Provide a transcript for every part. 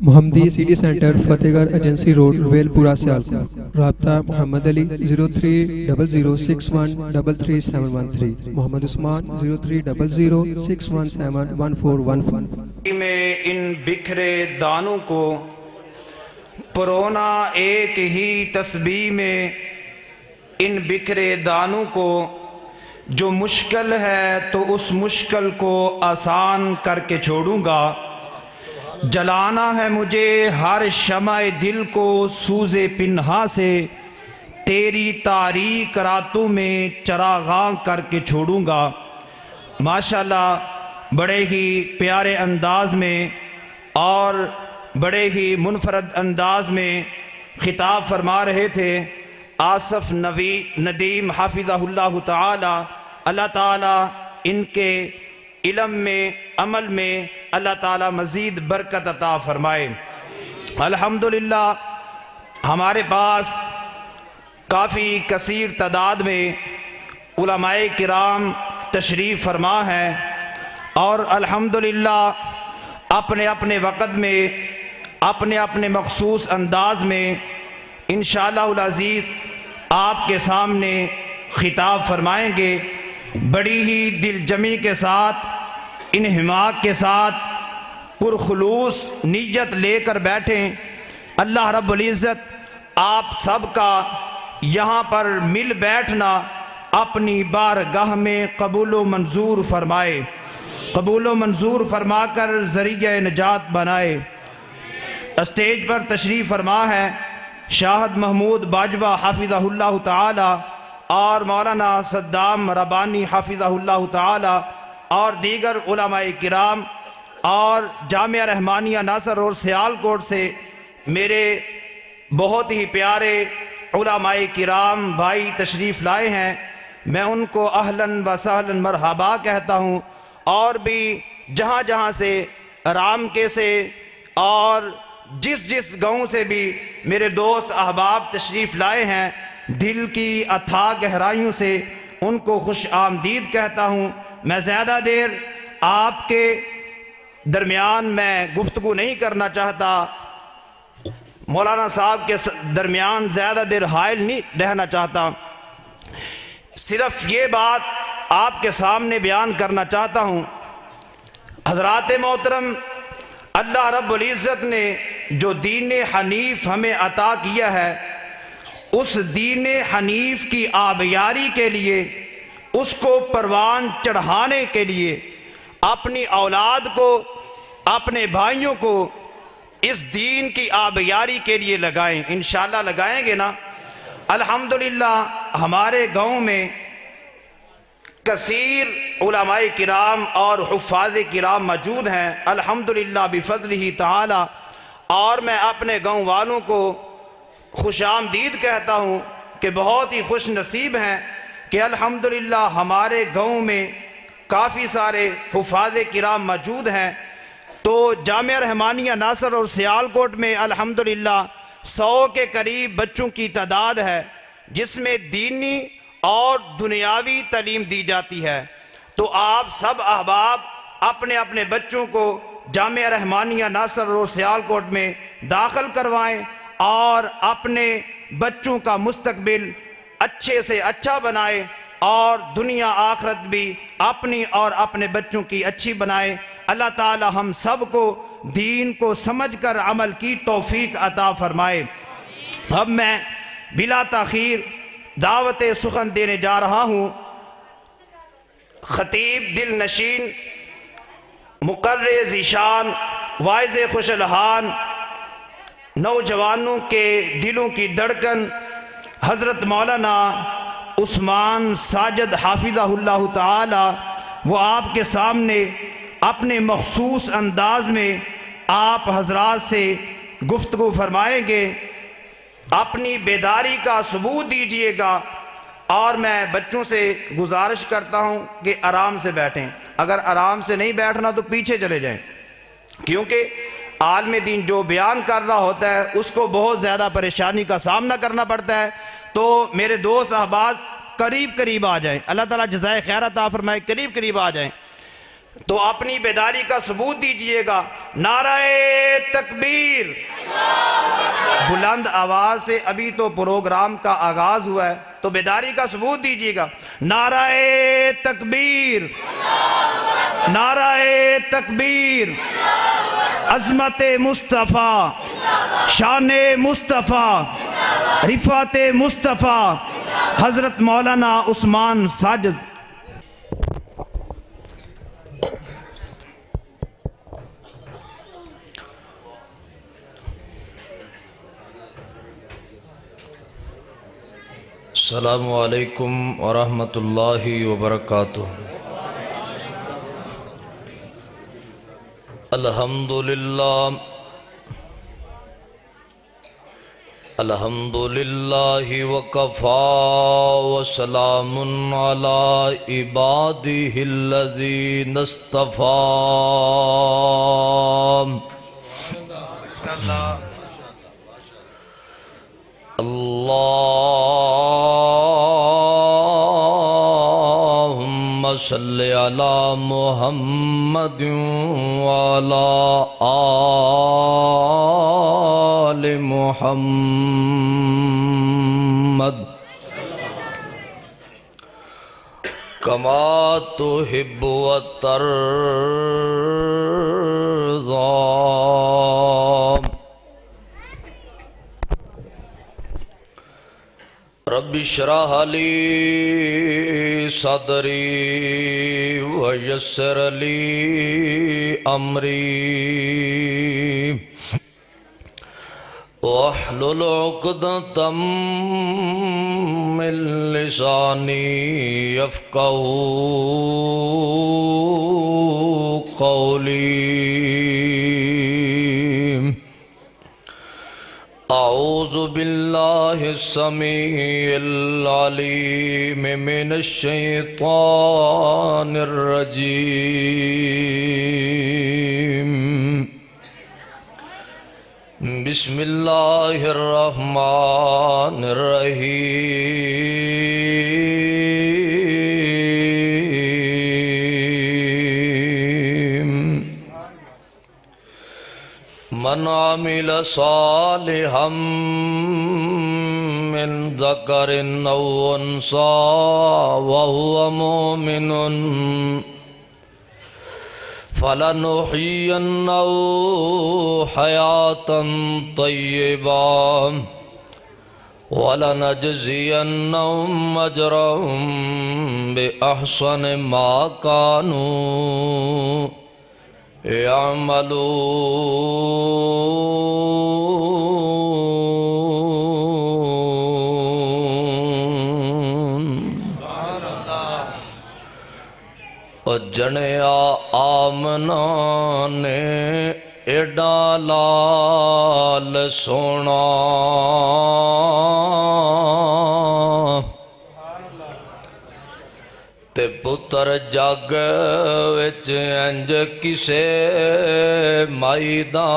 محمدی city centre فتح گڑھ agency road well پورہ سیالکوٹ۔ رابطہ محمد علی 030061337113، محمد عثمان 030061711415۔ میں ان بکھرے دانوں کو پرونا ایک ہی تسبیح میں، ان بکھرے دانوں کو جو مشکل ہے تو اس مشکل کو آسان کر کے چھوڑوں گا۔ جلانا ہے مجھے ہر شمع دل کو سوز پنہا سے، تیری تاریک راتوں میں چراغاں کر کے چھوڑوں گا۔ ماشاءاللہ بڑے ہی پیارے انداز میں اور بڑے ہی منفرد انداز میں خطاب فرما رہے تھے آصف ندیم حافظہ اللہ تعالی۔ اللہ تعالی ان کے علم میں، عمل میں اللہ تعالی مزید برکت عطا فرمائے۔ الحمدللہ ہمارے پاس کافی کثیر تعداد میں علماء کرام تشریف فرما ہے، اور الحمدللہ اپنے اپنے وقت میں اپنے اپنے مخصوص انداز میں انشاءاللہ العزیز آپ کے سامنے خطاب فرمائیں گے۔ بڑی ہی دل جمی کے ساتھ، انہماک کے ساتھ، پرخلوص نیت لے کر بیٹھیں۔ اللہ رب العزت آپ سب کا یہاں پر مل بیٹھنا اپنی بارگاہ میں قبول و منظور فرمائے، قبول و منظور فرما کر ذریعہ نجات بنائے۔ اسٹیج پر تشریف فرما ہے شاہد محمود باجوہ حافظہ اللہ تعالی اور مولانا صدام ربانی حافظہ اللہ تعالی اور دیگر علماء کرام اور جامعہ رحمانیہ ناصر روڈ سیالکوٹ سے میرے بہت ہی پیارے علماء کرام بھائی تشریف لائے ہیں۔ میں ان کو اہلاً و سہلاً مرحبا کہتا ہوں، اور بھی جہاں جہاں سے رام کے سے اور جس گاؤں سے بھی میرے دوست احباب تشریف لائے ہیں، دل کی اتھاہ گہرائیوں سے ان کو خوش آمدید کہتا ہوں۔ میں زیادہ دیر آپ کے درمیان میں گفتگو نہیں کرنا چاہتا، مولانا صاحب کے درمیان زیادہ دیر حائل نہیں رہنا چاہتا، صرف یہ بات آپ کے سامنے بیان کرنا چاہتا ہوں۔ حضرات محترم، اللہ رب العزت نے جو دین حنیف ہمیں عطا کیا ہے، اس دین حنیف کی آبیاری کے لیے، اس کو پروان چڑھانے کے لیے اپنی اولاد کو، اپنے بھائیوں کو اس دین کی آبیاری کے لیے لگائیں۔ انشاءاللہ لگائیں گے نا؟ الحمدللہ ہمارے گاؤں میں کثیر علماء کرام اور حفاظ کرام موجود ہیں الحمدللہ بفضلہ تعالی، اور میں اپنے گاؤں والوں کو خوش آمدید کہتا ہوں کہ بہت ہی خوش نصیب ہیں کہ الحمدللہ ہمارے گاؤں میں کافی سارے حفاظ کرام موجود ہیں۔ تو جامعہ رحمانیہ ناصر اور سیالکوٹ میں الحمدللہ 100 کے قریب بچوں کی تعداد ہے، جس میں دینی اور دنیاوی تعلیم دی جاتی ہے۔ تو آپ سب احباب اپنے اپنے بچوں کو جامعہ رحمانیہ ناصر اور سیالکوٹ میں داخل کروائیں، اور اپنے بچوں کا مستقبل اچھے سے اچھا بنائے، اور دنیا آخرت بھی اپنی اور اپنے بچوں کی اچھی بنائے۔ اللہ تعالی ہم سب کو دین کو سمجھ کر عمل کی توفیق عطا فرمائے۔ اب میں بلا تاخیر دعوت سخن دینے جا رہا ہوں۔ خطیب دل نشین، مقرر ذیشان، واعظ خوش الحان، نوجوانوں کے دلوں کی دھڑکن حضرت مولانا عثمان ساجد حافظہ اللہ تعالی، وہ آپ کے سامنے اپنے مخصوص انداز میں آپ حضرات سے گفتگو فرمائیں گے۔ اپنی بیداری کا ثبوت دیجئے گا، اور میں بچوں سے گزارش کرتا ہوں کہ آرام سے بیٹھیں۔ اگر آرام سے نہیں بیٹھنا تو پیچھے چلے جائیں، کیونکہ عالم دین جو بیان کر رہا ہوتا ہے اس کو بہت زیادہ پریشانی کا سامنا کرنا پڑتا ہے۔ تو میرے دوست احباب قریب قریب آ جائیں، اللہ تعالیٰ جزائے خیر عطا فرمائے، قریب قریب آ جائیں۔ تو اپنی بیداری کا ثبوت دیجئے گا۔ نعرہ تکبیر، بلند آواز سے، ابھی تو پروگرام کا آغاز ہوا ہے تو بیداری کا ثبوت دیجئے گا۔ نعرہ تکبیر، نعرہ تکبیر، عظمت مصطفیٰ، شان مصطفیٰ، رفعت مصطفیٰ، حضرت مولانا عثمان ساجد۔ السلام علیکم ورحمۃ اللہ وبرکاتہ۔ الحمدللہ، الحمدللہ وکفا وسلام علی عبادہ الذین اصطفی۔ اللہم صلی علی محمد وعلی آل محمد کما تحب وترضی۔ رب اشرح لی صدری ویسر لی امری واحلل عقدۃ من لسانی یفقہوا قولی۔ اعوذ باللہ السمیع العلیم من الشیطان الرجیم۔ بسم اللہ الرحمن الرحیم۔ من عمل صالحا من ذکر او انثی وهو مؤمن فلنحینہ حیاة طیبہ ولنجزینہم اجرہم بأحسن ما کانوا یعملون۔ جنیا آمنہ نے ایڈا لال سونا تے پتر جگ وچ انج کسے مائی دا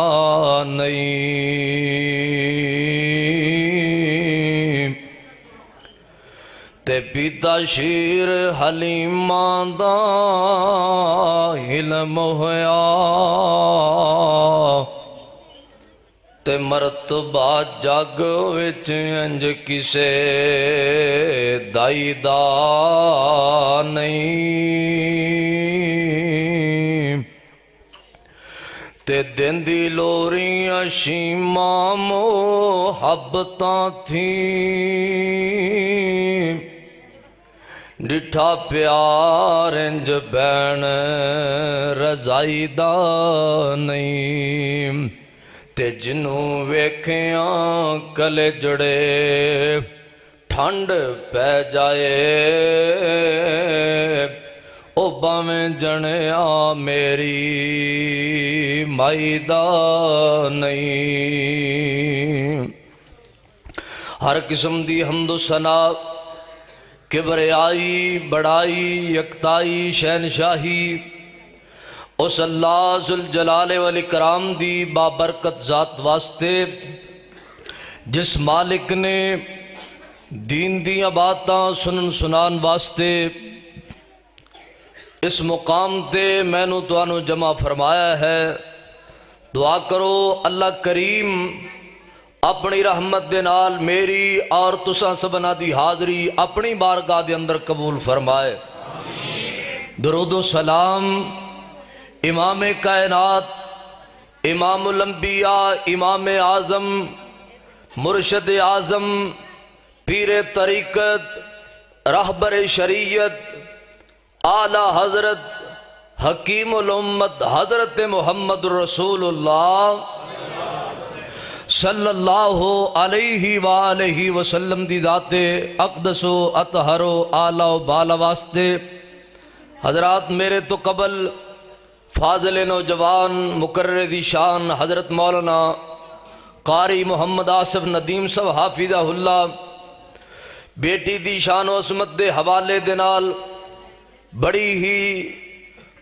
نہیں، تے پیتا شیر حلیماں دا علم ہویا، تے مرتبہ جگ وچ انج کسے دائی دا نہیں، تے دیندی لوریاں شیماں محبتاں تھیں، ڈٹھا پیار انج بین رضائی دا نہیں، تے جنوں ویکھیاں کلے جڑے ٹھنڈ پہ جائے، او باویں جنیا میری مائی دا نہیں۔ ہر قسم دی حمد و ثنا، کبریائی، بڑائی، یکتائی، شہنشاہی اس اللہ ذوالجلال والاکرام دی بابرکت ذات واسطے جس مالک نے دین دیاں باتاں سنن سنان واسطے اس مقام تے مینوں تانوں جمع فرمایا ہے، دعا کرو اللہ کریم اپنی رحمت دے نال میری اور تساں سبنا دی حاضری اپنی بارگاہ دے اندر قبول فرمائے۔ درود و سلام امام کائنات، امام الانبیاء، امام اعظم، مرشد اعظم، پیر طریقت، رہبر شریعت، اعلی حضرت حکیم الامت حضرت محمد رسول اللہ صلی اللہ علیہ وآلہ وسلم دی ذات اقدس و اطہر و اعلی و بالا واسطے حضرات میرے تو قبل فاضل نوجوان مقرر دی شان حضرت مولانا قاری محمد آصف ندیم صاحب حافظہ اللہ بیٹی دی شان و عظمت دے حوالے دے نال بڑی ہی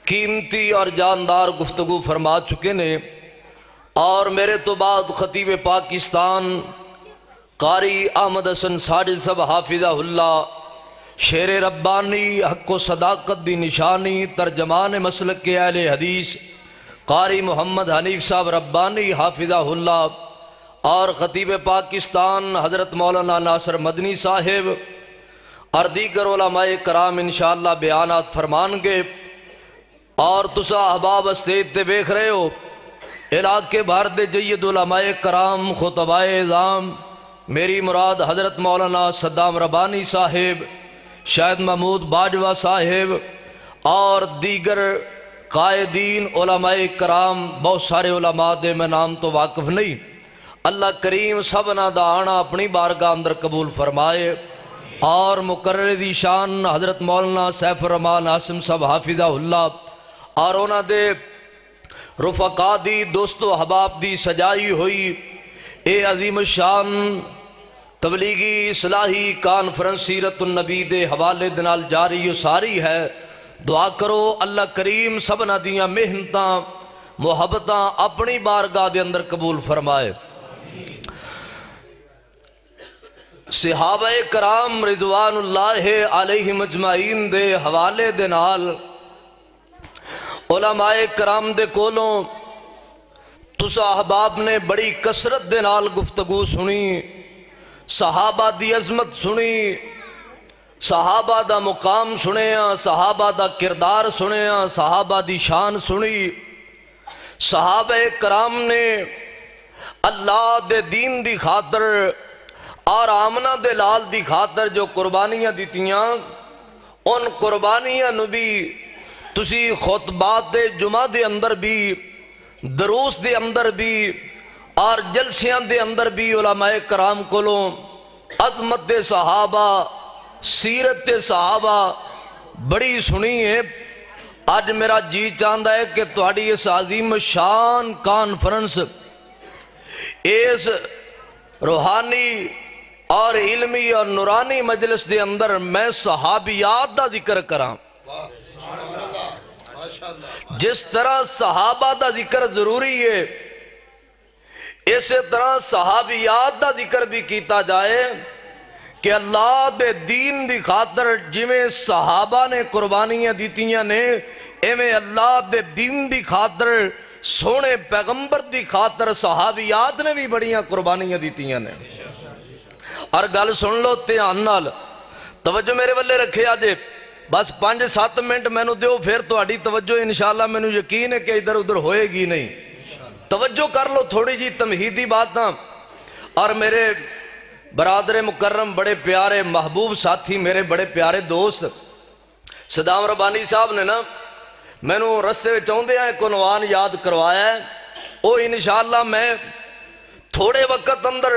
قیمتی اور جاندار گفتگو فرما چکے نے، اور میرے تو بعد خطیب پاکستان قاری احمد حسن ساجد صاحب حافظہ اللہ شیر ربانی حق و صداقت دی نشانی ترجمان مسلک کے اہل حدیث قاری محمد حنیف صاحب ربانی حافظہ اللہ اور خطیب پاکستان حضرت مولانا ناصر مدنی صاحب اور دیگر علماء کرام انشاءاللہ بیانات فرمان گے، اور تسا احباب اسٹیج تے بیکھ رہے ہو علاقے بھر دے جید علماء کرام خطباء اعظام، میری مراد حضرت مولانا صدام ربانی صاحب، شاہد محمود باجوہ صاحب اور دیگر قائدین علماء کرام، بہت سارے علماء دے میں نام تو واقف نہیں، اللہ کریم سبنا دا آنا اپنی بارگاہ اندر قبول فرمائے، اور مقرر دی شان حضرت مولانا سیف الرحمان عاصم صاحب حافظہ اللہ اور اونا دے رفقا دی دوست و حباب دی سجائی ہوئی اے عظیم الشان تبلیغی اصلاحی کانفرنس سیرت النبی دے حوالے دنال جاری و ساری ہے، دعا کرو اللہ کریم سبنا دیاں محنتاں محبتاں اپنی بارگاہ دے اندر قبول فرمائے۔ صحابہ کرام رضوان اللہ علیہ مجمعین دے حوالے دنال علماء کرام دے کولوں تسا احباب نے بڑی کثرت دے نال گفتگو سنی، صحابہ دی عظمت سنی، صحابہ دا مقام سنیا، صحابہ دا کردار سنیا، صحابہ دی شان سنی۔ صحابہ کرام نے اللہ دے دین دی خاطر اور آمنہ دے لال دی خاطر جو قربانیاں دیتیاں، ان قربانیاں نو بھی تسی خطبات دے جمعہ دے اندر بھی، دروس دے اندر بھی اور جلسیاں دے اندر بھی علماء کرام کولوں عظمت صحابہ، سیرت صحابہ بڑی سنی ہے۔ آج میرا جی چاہتا ہے کہ تہاڈی اس عظیم شان کانفرنس، اس روحانی اور علمی اور نورانی مجلس دے اندر میں صحابیات دا ذکر کراں۔ جس طرح صحابہ دا ذکر ضروری ہے، اسی طرح صحابیات دا ذکر بھی کیتا جائے کہ اللہ دے دین دی خاطر جویں صحابہ نے قربانیاں دیتیاں نے، ایویں اللہ دے دین دی خاطر سونے پیغمبر دی خاطر صحابیات نے بھی بڑیاں قربانیاں دیتیاں نے۔ اور گل سن لو دھیان نال، توجہ میرے والے رکھے آجے، بس 5-7 منٹ مینوں دیو، پھر تہاڈی توجہ انشاءاللہ مینوں یقین ہے کہ ادھر ادھر ہوئے گی نہیں۔ توجہ کر لو تھوڑی جی تمہیدی باتاں، اور میرے برادر مکرم بڑے پیارے محبوب ساتھی، میرے بڑے پیارے دوست صدام ربانی صاحب نے نا مینوں رستے وچ آوندے ایک عنوان یاد کروایا ہے، وہ انشاءاللہ میں تھوڑے وقت اندر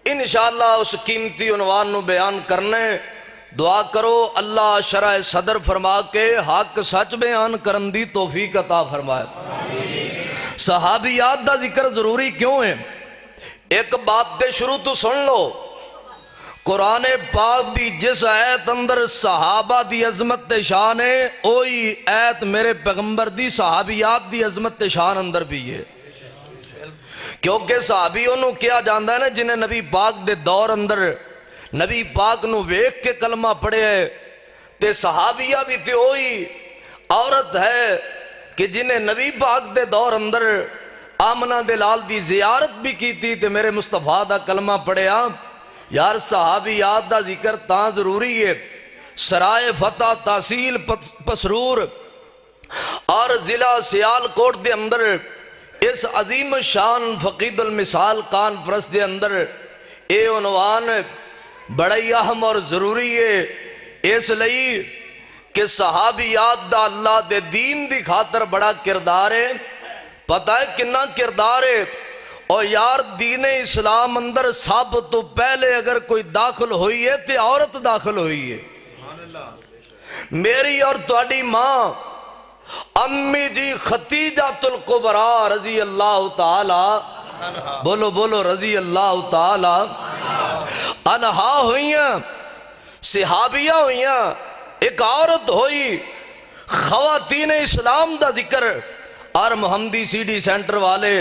انشاءاللہ اس قیمتی عنوان نو بیان کرنے۔ دعا کرو اللہ شرح صدر فرما کے حق سچ بیان کرن دی توفیق عطا فرمائے۔ صحابیات دا ذکر ضروری کیوں ہے؟ ایک بات دے شروع تو سن لو، قرآن پاک دی جس آیت اندر صحابہ دی عظمت شان ہے، اوہی آیت میرے پیغمبر دی صحابیات دی عظمت شان اندر بھی ہے، کیونکہ صحابی انہوں کیا جاندہ ہے نا جنہیں نبی پاک دے دور اندر نبی پاک نو ویکھ کے کلمہ پڑھے ہے، تے صحابیہ بھی تے ہوئی عورت ہے کہ جنہیں نبی پاک دے دور اندر آمنہ دے لال دی زیارت بھی کی تھی تے میرے مصطفیٰ دا کلمہ پڑھیا. یار صحابیات دا ذکر تاں ضروری ہے. سرائے فتح تحصیل پسرور اور ضلع سیالکوٹ دے اندر اس عظیم شان فقید المثال کانفرنس دے اندر اے عنوان بڑا ہی اہم اور ضروری ہے، اس لئی کہ صحابیات دا اللہ دے دین دی خاطر بڑا کردار ہے. پتہ ہے کنا کردار ہے؟ اور یار دین اسلام اندر سب تو پہلے اگر کوئی داخل ہوئی ہے تو عورت داخل ہوئی ہے. میری اور تواڈی ماں امی جی ختیجۃ الکبریٰ رضی اللہ تعالی، بولو بولو رضی اللہ تعالی عنہا ہوئیاں، صحابیہ ہوئیاں. ایک عورت ہوئی. خواتین اسلام دا ذکر اور محمدی سی ڈی سینٹر والے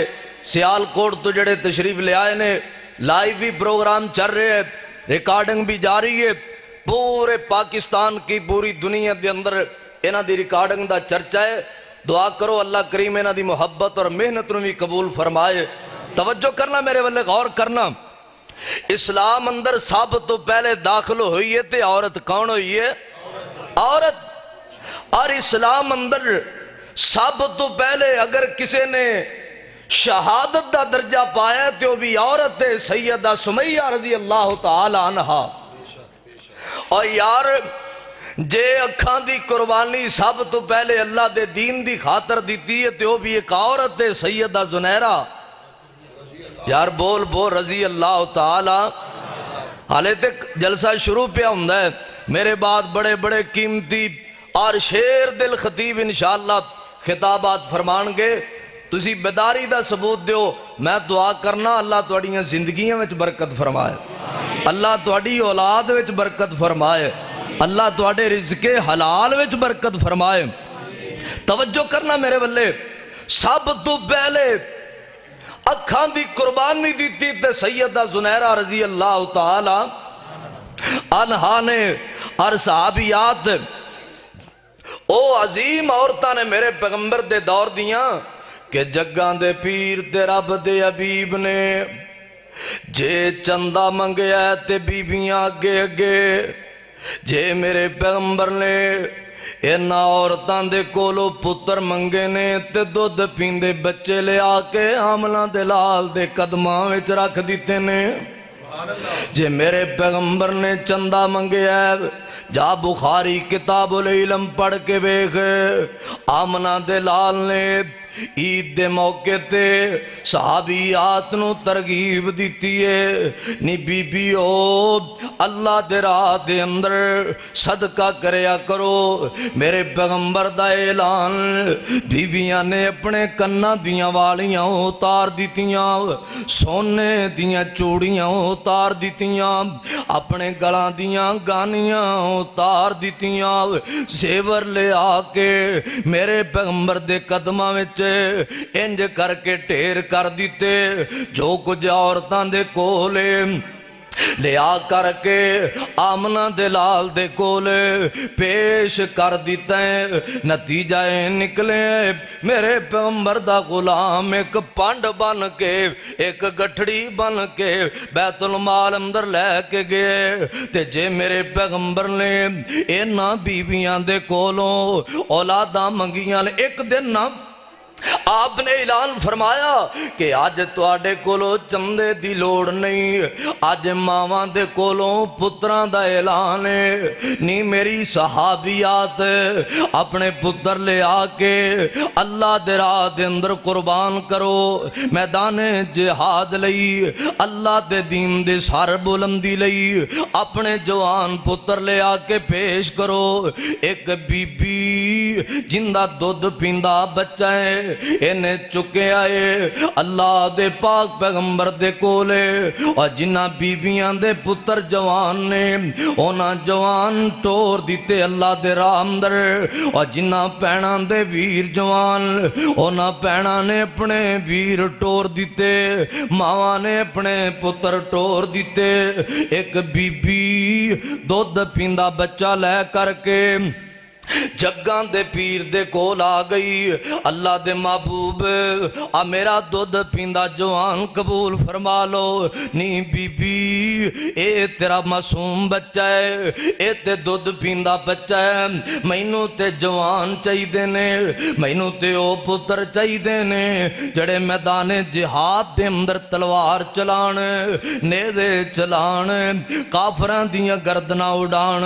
سیالکوٹ تو جڑے تشریف لے آئے نے، لائیو بھی پروگرام چل رہے ہیں، ریکارڈنگ بھی جاری ہے. پورے پاکستان کی پوری دنیا دے اندر انہاں دی ریکارڈنگ دا چرچا ہے. دعا کرو اللہ کریم انہاں دی محبت اور محنت نو بھی قبول فرمائے. توجہ کرنا، میرے والے غور کرنا. اسلام اندر سب تو پہلے داخل ہوئی ہے تے عورت کون ہوئی ہے؟ عورت. اور اسلام اندر سب تو پہلے اگر کسی نے شہادت دا درجہ پایا تو بھی عورت ہے، سیدہ سمیہ رضی اللہ تعالی عنہا. اور یار جے اکھاں دی قربانی سب تو پہلے اللہ دے دین دی خاطر دیتی ہے تو بھی ایک عورت ہے، سیدہ زنیرہ. یار بول بول رضی اللہ تعالی. حالے تک جلسہ شروع پہ ہوندا ہے، میرے بعد بڑے بڑے قیمتی اور شیر دل خطیب انشاءاللہ خطابات فرمان گے. تسی بیداری دا ثبوت دیو. میں دعا کرنا اللہ تواڈیاں زندگیاں وچ برکت فرمائے، اللہ تواڈی اولاد وچ برکت فرمائے، اللہ تواڈے رزق حلال وچ برکت فرمائے. توجہ کرنا میرے والے. سب تو پہلے اکھاں دی قربانی دیتی تے سیدہ زنیرہ رضی اللہ تعالی عنہا نے. اور صحابیات او عظیم عورتاں نے میرے پیغمبر دے دور دیاں کہ جگاں دے پیر تے رب دے حبیب نے جے چندہ منگیا تے بیبیاں اگے اگے. جے میرے پیغمبر نے اینا عورتاں دے کولو پتر منگے نے تے دودھ پیندے بچے لے آکے آمنہ دے لال دے قدماں وچ رکھ دیتے نے. جے میرے پیغمبر نے چندہ منگے ہے، جا بخاری کتاب العلم پڑھ کے بیخ، آمنہ دے لال نے عید دے موقع تے صحابیات نو ترغیب دیتی ہے نی بی بی او اللہ دے راہ دے اندر صدقہ کریا کرو. میرے پیغمبر دا اعلان بیویاں نے اپنے کناں دیاں والیاں اتار دیتیاں، سونے دیاں چوڑیاں اتار دیتیاں، اپنے گلاں دیاں گانیاں اتار دیتیاں، زیور لے آ کے میرے پیغمبر دے قدماں وچ انج کر کے ٹھیر کر دیتے. جو کچھ عورتاں دے کولے لے آ کر کے آمنہ دے لال دے کولے پیش کر دیتا ہے. نتیجہ نکلے میرے پیغمبر دا غلام ایک پانڈ بن کے ایک گٹھڑی بن کے بیت المال اندر لے کے گئے. تے جے میرے پیغمبر نے اینا بیویاں دے کولوں اولاداں منگیاں ایک دن نہ آپ نے اعلان فرمایا کہ آج تواڈے کولو چندے دی لوڑ نہیں، آج ماواں دے کولوں پتران دا اعلان ہے. نی میری صحابیات اپنے پتر لے آ کے اللہ دے راہ دے اندر قربان کرو، میدان جہاد لئی اللہ دے دین دے سر بلندی لئی اپنے جوان پتر لے آ کے پیش کرو. ایک بی بی جندہ دودھ پیندا بچہ ہے، انہیں چکے آئے اللہ دے پاک پیغمبر دے کولے. اور جنہ بیبیاں دے پتر جوان نے اونا جوان ٹور دیتے اللہ دے راہ اندر. اور جنہ پیڑاں دے ویر جوان اونا پیڑاں نے اپنے ویر ٹور دیتے، ماواں نے اپنے پتر ٹور دیتے. ایک بی بی دودھ پیندا بچہ لے کر کے جگاں دے پیر دے کول آ گئی، اللہ دے محبوب آ میرا دودھ پیندا جوان قبول فرما لو۔ نی بی بی اے تیرا معصوم بچہ ہے، اے تے دودھ پیندا بچہ ہے، مینوں تے جوان چاہیدے نے، مینوں تے او پتر چاہیدے نے جڑے میدان جہاد دے اندر تلوار چلان، نیزے چلان، کافراں دیاں گردناں اڑان۔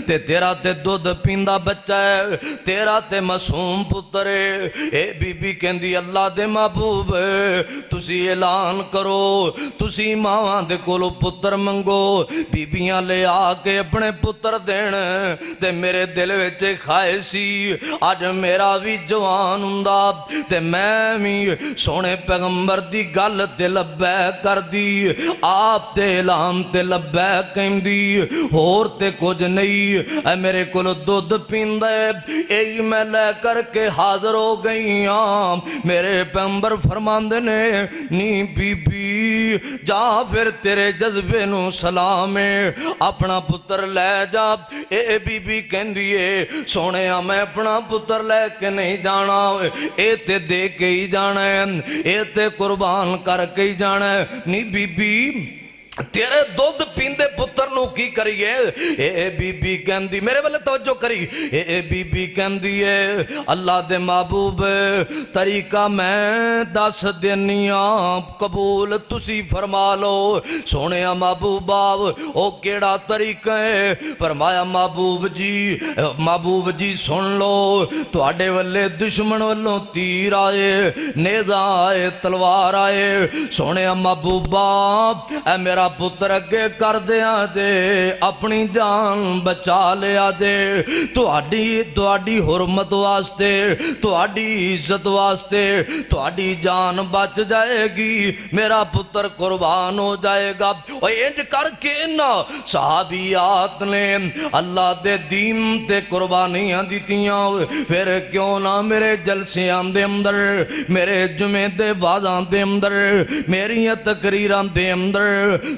تے تیرا تے دودھ پیندا بچہ ہے، تیرا تے معصوم پتر ہے۔ اے بی بی کہندی اللہ دے محبوب تسی اعلان کرو، تسی ماواں دے کولو پتر منگو، بیبیاں لے آ کے اپنے پتر دین۔ تے میرے دل وچ خواہش سی اج میرا بھی جوان ہوندا تے میں بھی سونے پیغمبر دی گل تے لبیک کر دی، آپ تے اعلان تے لبیک کہندی، ہور تے کچھ نہیں۔ اے میرے کولو دودھ پیندا ہے، اے میں لے کر کے حاضر ہو گئی ہاں۔ میرے پیغمبر فرماندے نے نی بی بی جا پھر تیرے جذبے نو سلام ہے، اپنا پتر لے جا۔ اے بی بی کہندی ہے سونے میں اپنا پتر لے کے نہیں جانا، اے تے دے کے ہی جانا ہے، اے تے قربان کر کے ہی جانا ہے۔ نی بی بی تیرے دودھ پیندے پتر نو کی کریے؟ اے بی بی کہندی میرے والے توجہ کری، اے بی بی کہندی ہے اللہ دے محبوب طریقہ میں دس دنیا قبول تسی فرما لو۔ سونے محبوبہ او کیڑا طریقہ ہے؟ فرمایا محبوب جی سن لو، تواڈے والے دشمن والوں تیر آئے، نیزہ آئے، تلوار آئے، سونے محبوبہ اے میرا پتر اگے کر دیا دے، اپنی جان بچا لیا دے، تواڈی حرمت واسطے، تواڈی عزت واسطے، تواڈی جان بچ جائے گی، میرا پتر قربان ہو جائے گا۔ اور انج کر کے نا صحابیات نے اللہ دے دین تے قربانیاں دیتیاں۔ پھر کیوں نہ میرے جلسیاں دے اندر، میرے جمعے دے وعداں دے اندر، میری تقریراں دے اندر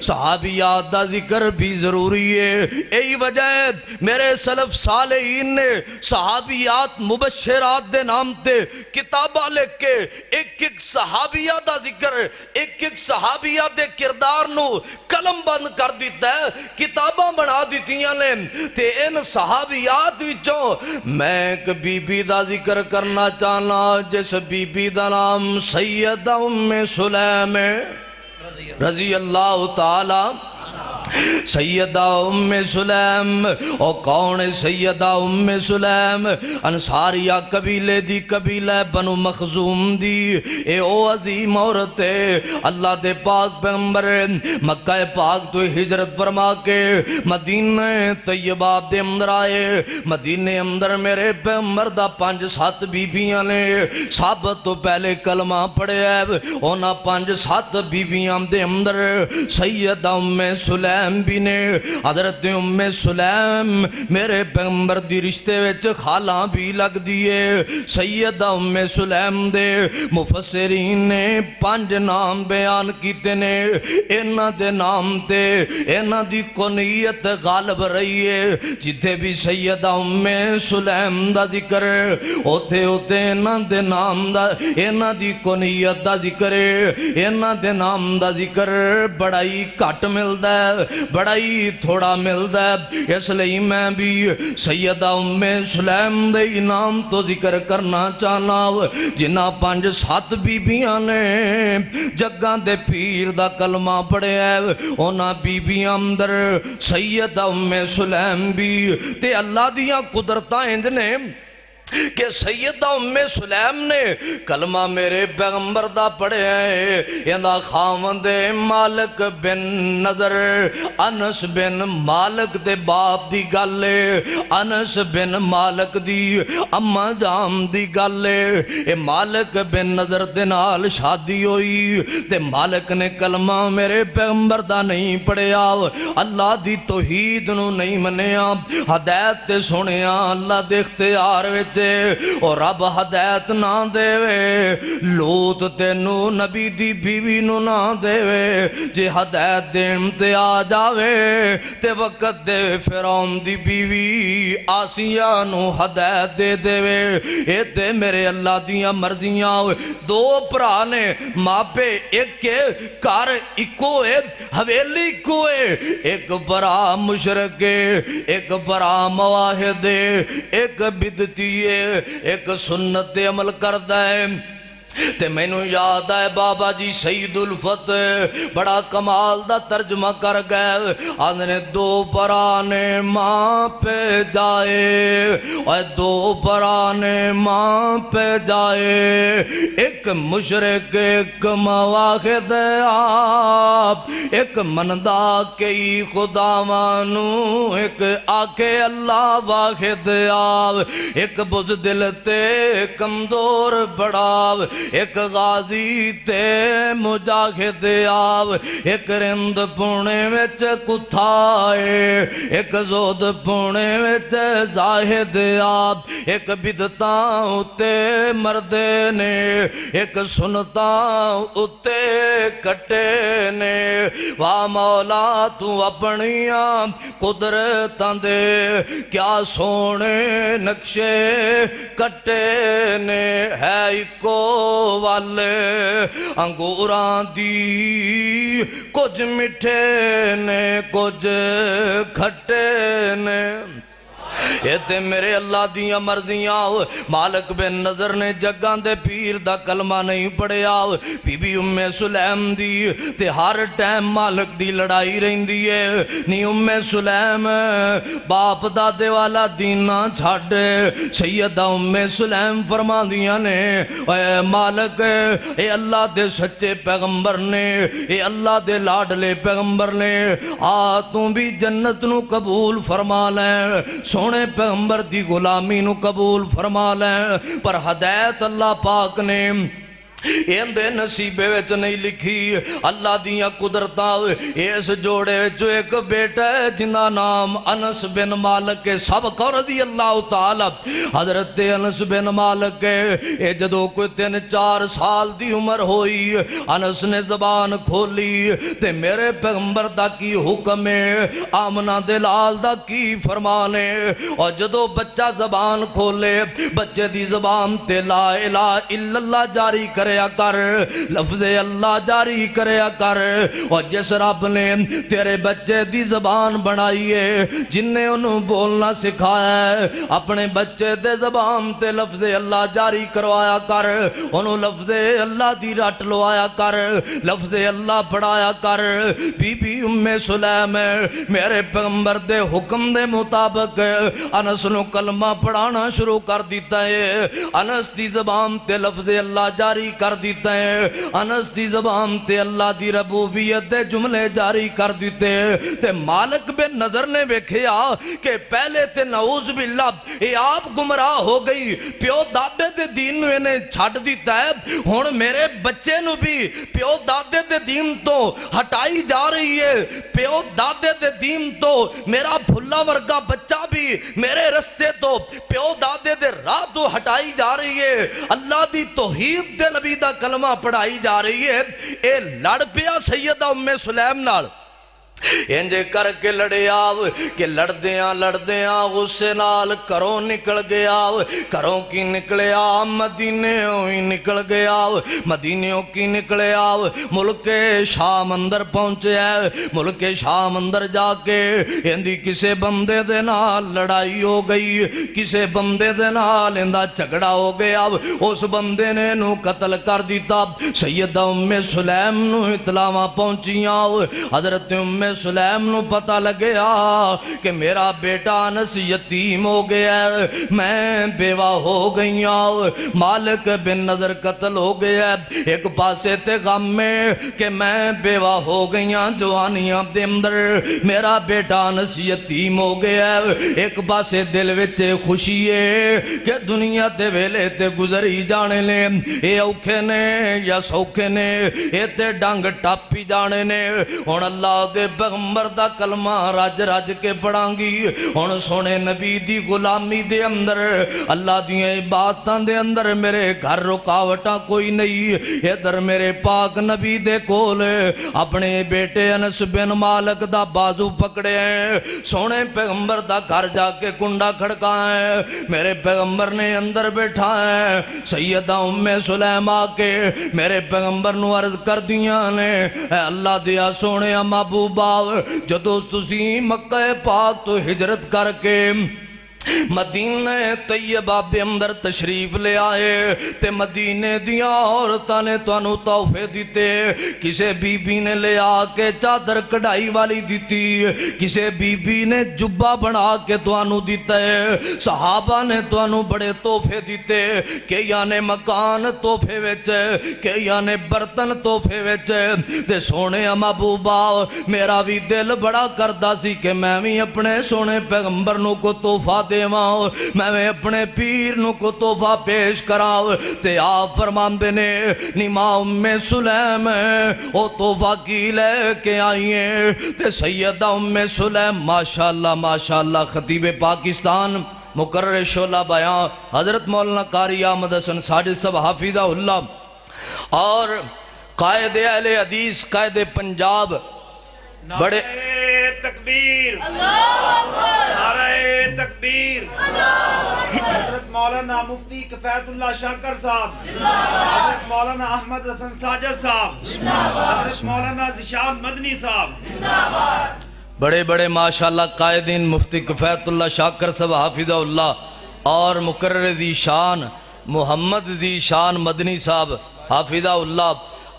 صحابیات دا ذکر بھی ضروری ہے۔ یہی وجہ ہے میرے سلف صالحین نے صحابیات مبشرات دے نام تے کتابہ لکھ کے ایک ایک صحابیہ دا ذکر، ایک ایک صحابیہ دے کردار نو قلم بند کر دیتا ہے، کتابہ بنا دیتیاں لیں۔ تے ان صحابیات وچوں میں ایک بی بی دا ذکر کرنا چاہنا، جس بی بی دا نام سیدہ ام سلیم رضی اللہ تعالی۔ سیدہ ام سلیم او کون سیدہ ام سلیم؟ انصاریہ قبیلے دی، قبیلہ بنو مخزوم دی۔ اے او عظیم عورت ہے، اللہ دے پاک پیغمبر مکہ پاک تو ہجرت فرما کے مدینہ طیبہ دے اندر آئے۔ مدینہ اندر میرے پیغمبر دا 5-7 بیبیاں نے سب تو پہلے کلمہ پڑھے ہے۔ اونا 5-7 بیبیاں دے اندر سیدہ ام سلیم بھی نے۔ حضرت ام سلیم میرے پیغمبر دی رشتے وچ خالہ بھی لگ دیئے۔ سیدہ ام سلیم دے مفسرین نے 5 نام بیان کیتے نے، انہ دے نام تے انہ دی کنیت غالب رہی ہے۔ جتھے بھی سیدہ ام سلیم دا ذکر ہوتے انہ دے نام دا، انہ دی کنیت دا ذکر، انہ دے نام دا ذکر بڑا ہی کٹ ملدا ہے، بڑا ہی تھوڑا ملدا ہے۔ اس لئے میں بھی سیدہ ام سلیم دے نام تو ذکر کرنا چاہنا، جنہ 5-7 بیبیاں نے جگاں دے پیر دا کلمہ پڑھے ہے، اونا بیبیاں اندر سیدہ ام سلیم بھی تے اللہ دیاں قدرتاں انج نے کہ سیدہ ام سلیم نے کلمہ میرے پیغمبر دا پڑھے ہیں۔ یہاں خاوند مالک بن نظر، انس بن مالک دے باپ دی گلے، انس بن مالک دی اما جام دی گلے۔ اے مالک بن نظر دے نال شادی ہوئی تے مالک نے کلمہ میرے پیغمبر دا نہیں پڑھیا، اللہ دی توحید نو نہیں منیا، ہدایت تے سنیا اللہ دے اختیار وچ دے اور رب ہدایت نہ دے لوط تینو نبی دی بیوی نو نہ دے جے ہدایت دین تے آ جاوے تے وقت دے فرعون دی بیوی آسیہ نو ہدایت دے دے اے تے میرے اللہ دیاں مرضیاں دو پرا نے ماں پہ ایک کے کار اکو ہے حویلی کو ہے ایک برا مشرک ہے ایک برا مواحد ہے ایک بدعتی ہے ایک سنت عمل کردہ ہے تے میں نو یاد ہے بابا جی سید الفتح بڑا کمال دا ترجمہ کر گئے آدھنے دو پرانے ماں پہ جائے اور دو پرانے ماں پہ جائے ایک مشرک ایک مواحد آپ ایک مندہ کئی خدا مانو ایک آکے اللہ واحد آپ ایک بزدل تے کمزور بڑاو ایک غازی تے مجاہد آو ایک رند پونے وچ کتھائے ایک زود پونے وچ زاہد آب ایک بدتاں اتے مردے نے ایک سنتاں اتے کٹے نے واہ مولا تو اپنیاں قدرتاں دے کیا سونے نقشے کٹے نے ہے اکو والے انگوراں دی کچھ مٹھے نے کچھ کھٹے نے اے تے میرے اللہ دیاں مرضیاں مالک بن نظر نے جگان دے پیر دا کلمہ نہیں پڑھیا بی بی ام سلیم دی تے ہر ٹائم مالک دی لڑائی رہندی ہے نی ام سلیم باپ دادے والا دینہ چھاڑ سیدہ ام سلیم فرما دیاں نے اے مالک اے اللہ دے سچے پیغمبر نے اے اللہ دے لاڈلے پیغمبر نے آ توں بھی جنت نو قبول فرما لیں سونے پیغمبر دی غلامی نو قبول فرما لیں پر ہدایت اللہ پاک نے اندے نصیبے وچ نہیں لکھی اللہ دیاں قدرتاں اس جوڑے جو ایک بیٹا ہے جنہ نام انس بن مالک سبق رضی اللہ تعالی حضرت انس بن مالک اے جدو کوئی 3-4 سال دی عمر ہوئی انس نے زبان کھولی تے میرے پیغمبر دا کی حکم ہے آمنہ دلال دا کی فرمانے اور جدو بچہ زبان کھولے بچے دی زبان تے لا الہ الا اللہ جاری کریا کر لفظ اللہ جاری کریا کر اور جس رب نے تیرے بچے دی زبان بنائی ہے جن نے انہوں بولنا سکھایا ہے اپنے بچے دے زبان تے لفظ اللہ جاری کروایا کر انہوں لفظ اللہ دی رٹ لوایا کر لفظ اللہ پڑھایا کر بی بی ام سلیم میرے پیغمبر دے حکم دے مطابق انس نو کلمہ پڑھانا شروع کر دیتا ہے انس دی زبان تے لفظ اللہ جاری کر دیتا ہے انس دی زبان تے اللہ دی ربوبیت دے جملے جاری کر دیتے تے مالک بن نظر نے ویکھیا کہ پہلے تے نعوذ باللہ اے آپ گمراہ ہو گئی پیو دادے دے دین نو انہیں چھڑ دیتا ہے ہون میرے بچے نو بھی پیو دادے دے دین تو ہٹائی جا رہی ہے پیو دادے دے دین تو میرا بھلا ورگا بچہ بھی میرے رستے تو پیو دادے دے راہ تو ہٹائی جا رہی ہے اللہ دی توحید دے نبی دا کلمہ پڑھائی جا رہی ہے اے لڑ پیا سیدہ ام سلیم نال انجے کر کے لڑے آو کہ لڑدیاں غصے نال کروں نکل گیا کروں کی نکلے آو مدینیوں ہی نکل گیا مدینیوں کی نکلے آو ملک شام اندر پہنچے ہے ملک شام اندر جا کے اندی کسے بندے دے نال لڑائی ہو گئی کسے بندے دے نال اندہ جھگڑا ہو گیا اس بندے نے نو قتل کر دیتا سیدہ ام سلیم نو اطلاعاں پہنچیاں حضرت ام سلیم نو پتہ لگیا کہ میرا بیٹا انس یتیم ہو گیا ہے میں بیوہ ہو گئیاں مالک بن نظر قتل ہو گیا ہے ایک پاسے تے غم میں کہ میں بیوہ ہو گئیاں جوانیاں دے اندر میرا بیٹا انس یتیم ہو گیا ہے ایک پاسے دل وچ خوشی ہے کہ دنیا تے ویلے تے گزری جانے لے اے اوکھے نے یا سوکھے نے اے تے ڈنگ ٹاپی جانے نے اور اللہ دے پیغمبر دا کلمہ رج رج کے پڑھانگی ہن سونے نبی دی غلامی دے اندر اللہ دیاں عبادتاں دے اندر میرے گھر رکاوٹاں کوئی نہیں ادھر میرے پاک نبی دے کول اپنے بیٹے انس بن مالک دا بازو پکڑے ہیں سونے پیغمبر دا گھر جا کے کنڈا کھڑکا ہے میرے پیغمبر نے اندر بیٹھا ہے سیدہ ام سلیم آ کے میرے پیغمبر نو عرض کر دیاں نے اے اللہ دیا سونے محبوبا جدو تسی مکہ پاک تو ہجرت کر کے مدینہ طیبہ بے اندر تشریف لے آئے تے مدینے دیا عورتاں نے توانو تحفے دیتے کسے بی بی نے لے آ کے چادر کڑھائی والی دیتی کسے بی بی نے جبہ بنا کے توانو دیتا ہے صحابہ نے توانو بڑے تحفے دیتے کہ یانے مکان تحفے وچ کہ یانے برتن تحفے وچ تے سونے محبوبا میرا بھی دل بڑا کردا سی کہ میں بھی اپنے سونے پیغمبر نو کو تحفہ دے میں اپنے پیر نو کو تحفہ پیش کراؤ تے آپ فرماندے نے نیما ام سلیم او تحفہ کی لے کے آئیے تے سیدہ ام سلیم ماشاءاللہ خطیب پاکستان مقرر شعلہ بیان حضرت مولانا قاری احمد حسن ساجد صاحب حافظہ اللہ اور قائد اہل حدیث قائد پنجاب بڑے تکبیر نعرہ تکبیر حضرت مولانا مفتی کفایت اللہ شاکر صاحب حضرت مولانا احمد حسن ساجد صاحب حضرت مولانا ذیشان مدنی صاحب بڑے بڑے ماشاءاللہ قائدین مفتی کفایت اللہ شاکر صاحب حافظہ اللہ اور مقرر ذیشان محمد ذیشان مدنی صاحب حافظہ اللہ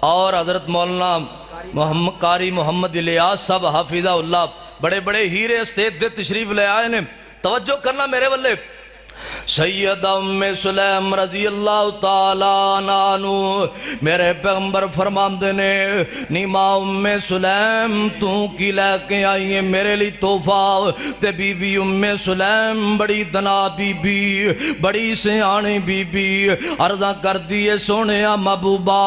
اور حضرت مولانا قاری محمد الیاس صاحب حافظہ اللہ بڑے بڑے ہیرے استید دے تشریف لے آئے نے توجہ کرنا میرے والے سیدہ ام سلیم رضی اللہ تعالیٰ عنہ میرے پیغمبر فرماندے نے نیما ام سلیم تو کی لے کے آئیے میرے لی تحفہ تے بی بی ام سلیم بڑی دنا بی بی بڑی سیانی بی بی عرضاں کر دیئے سونے محبوبا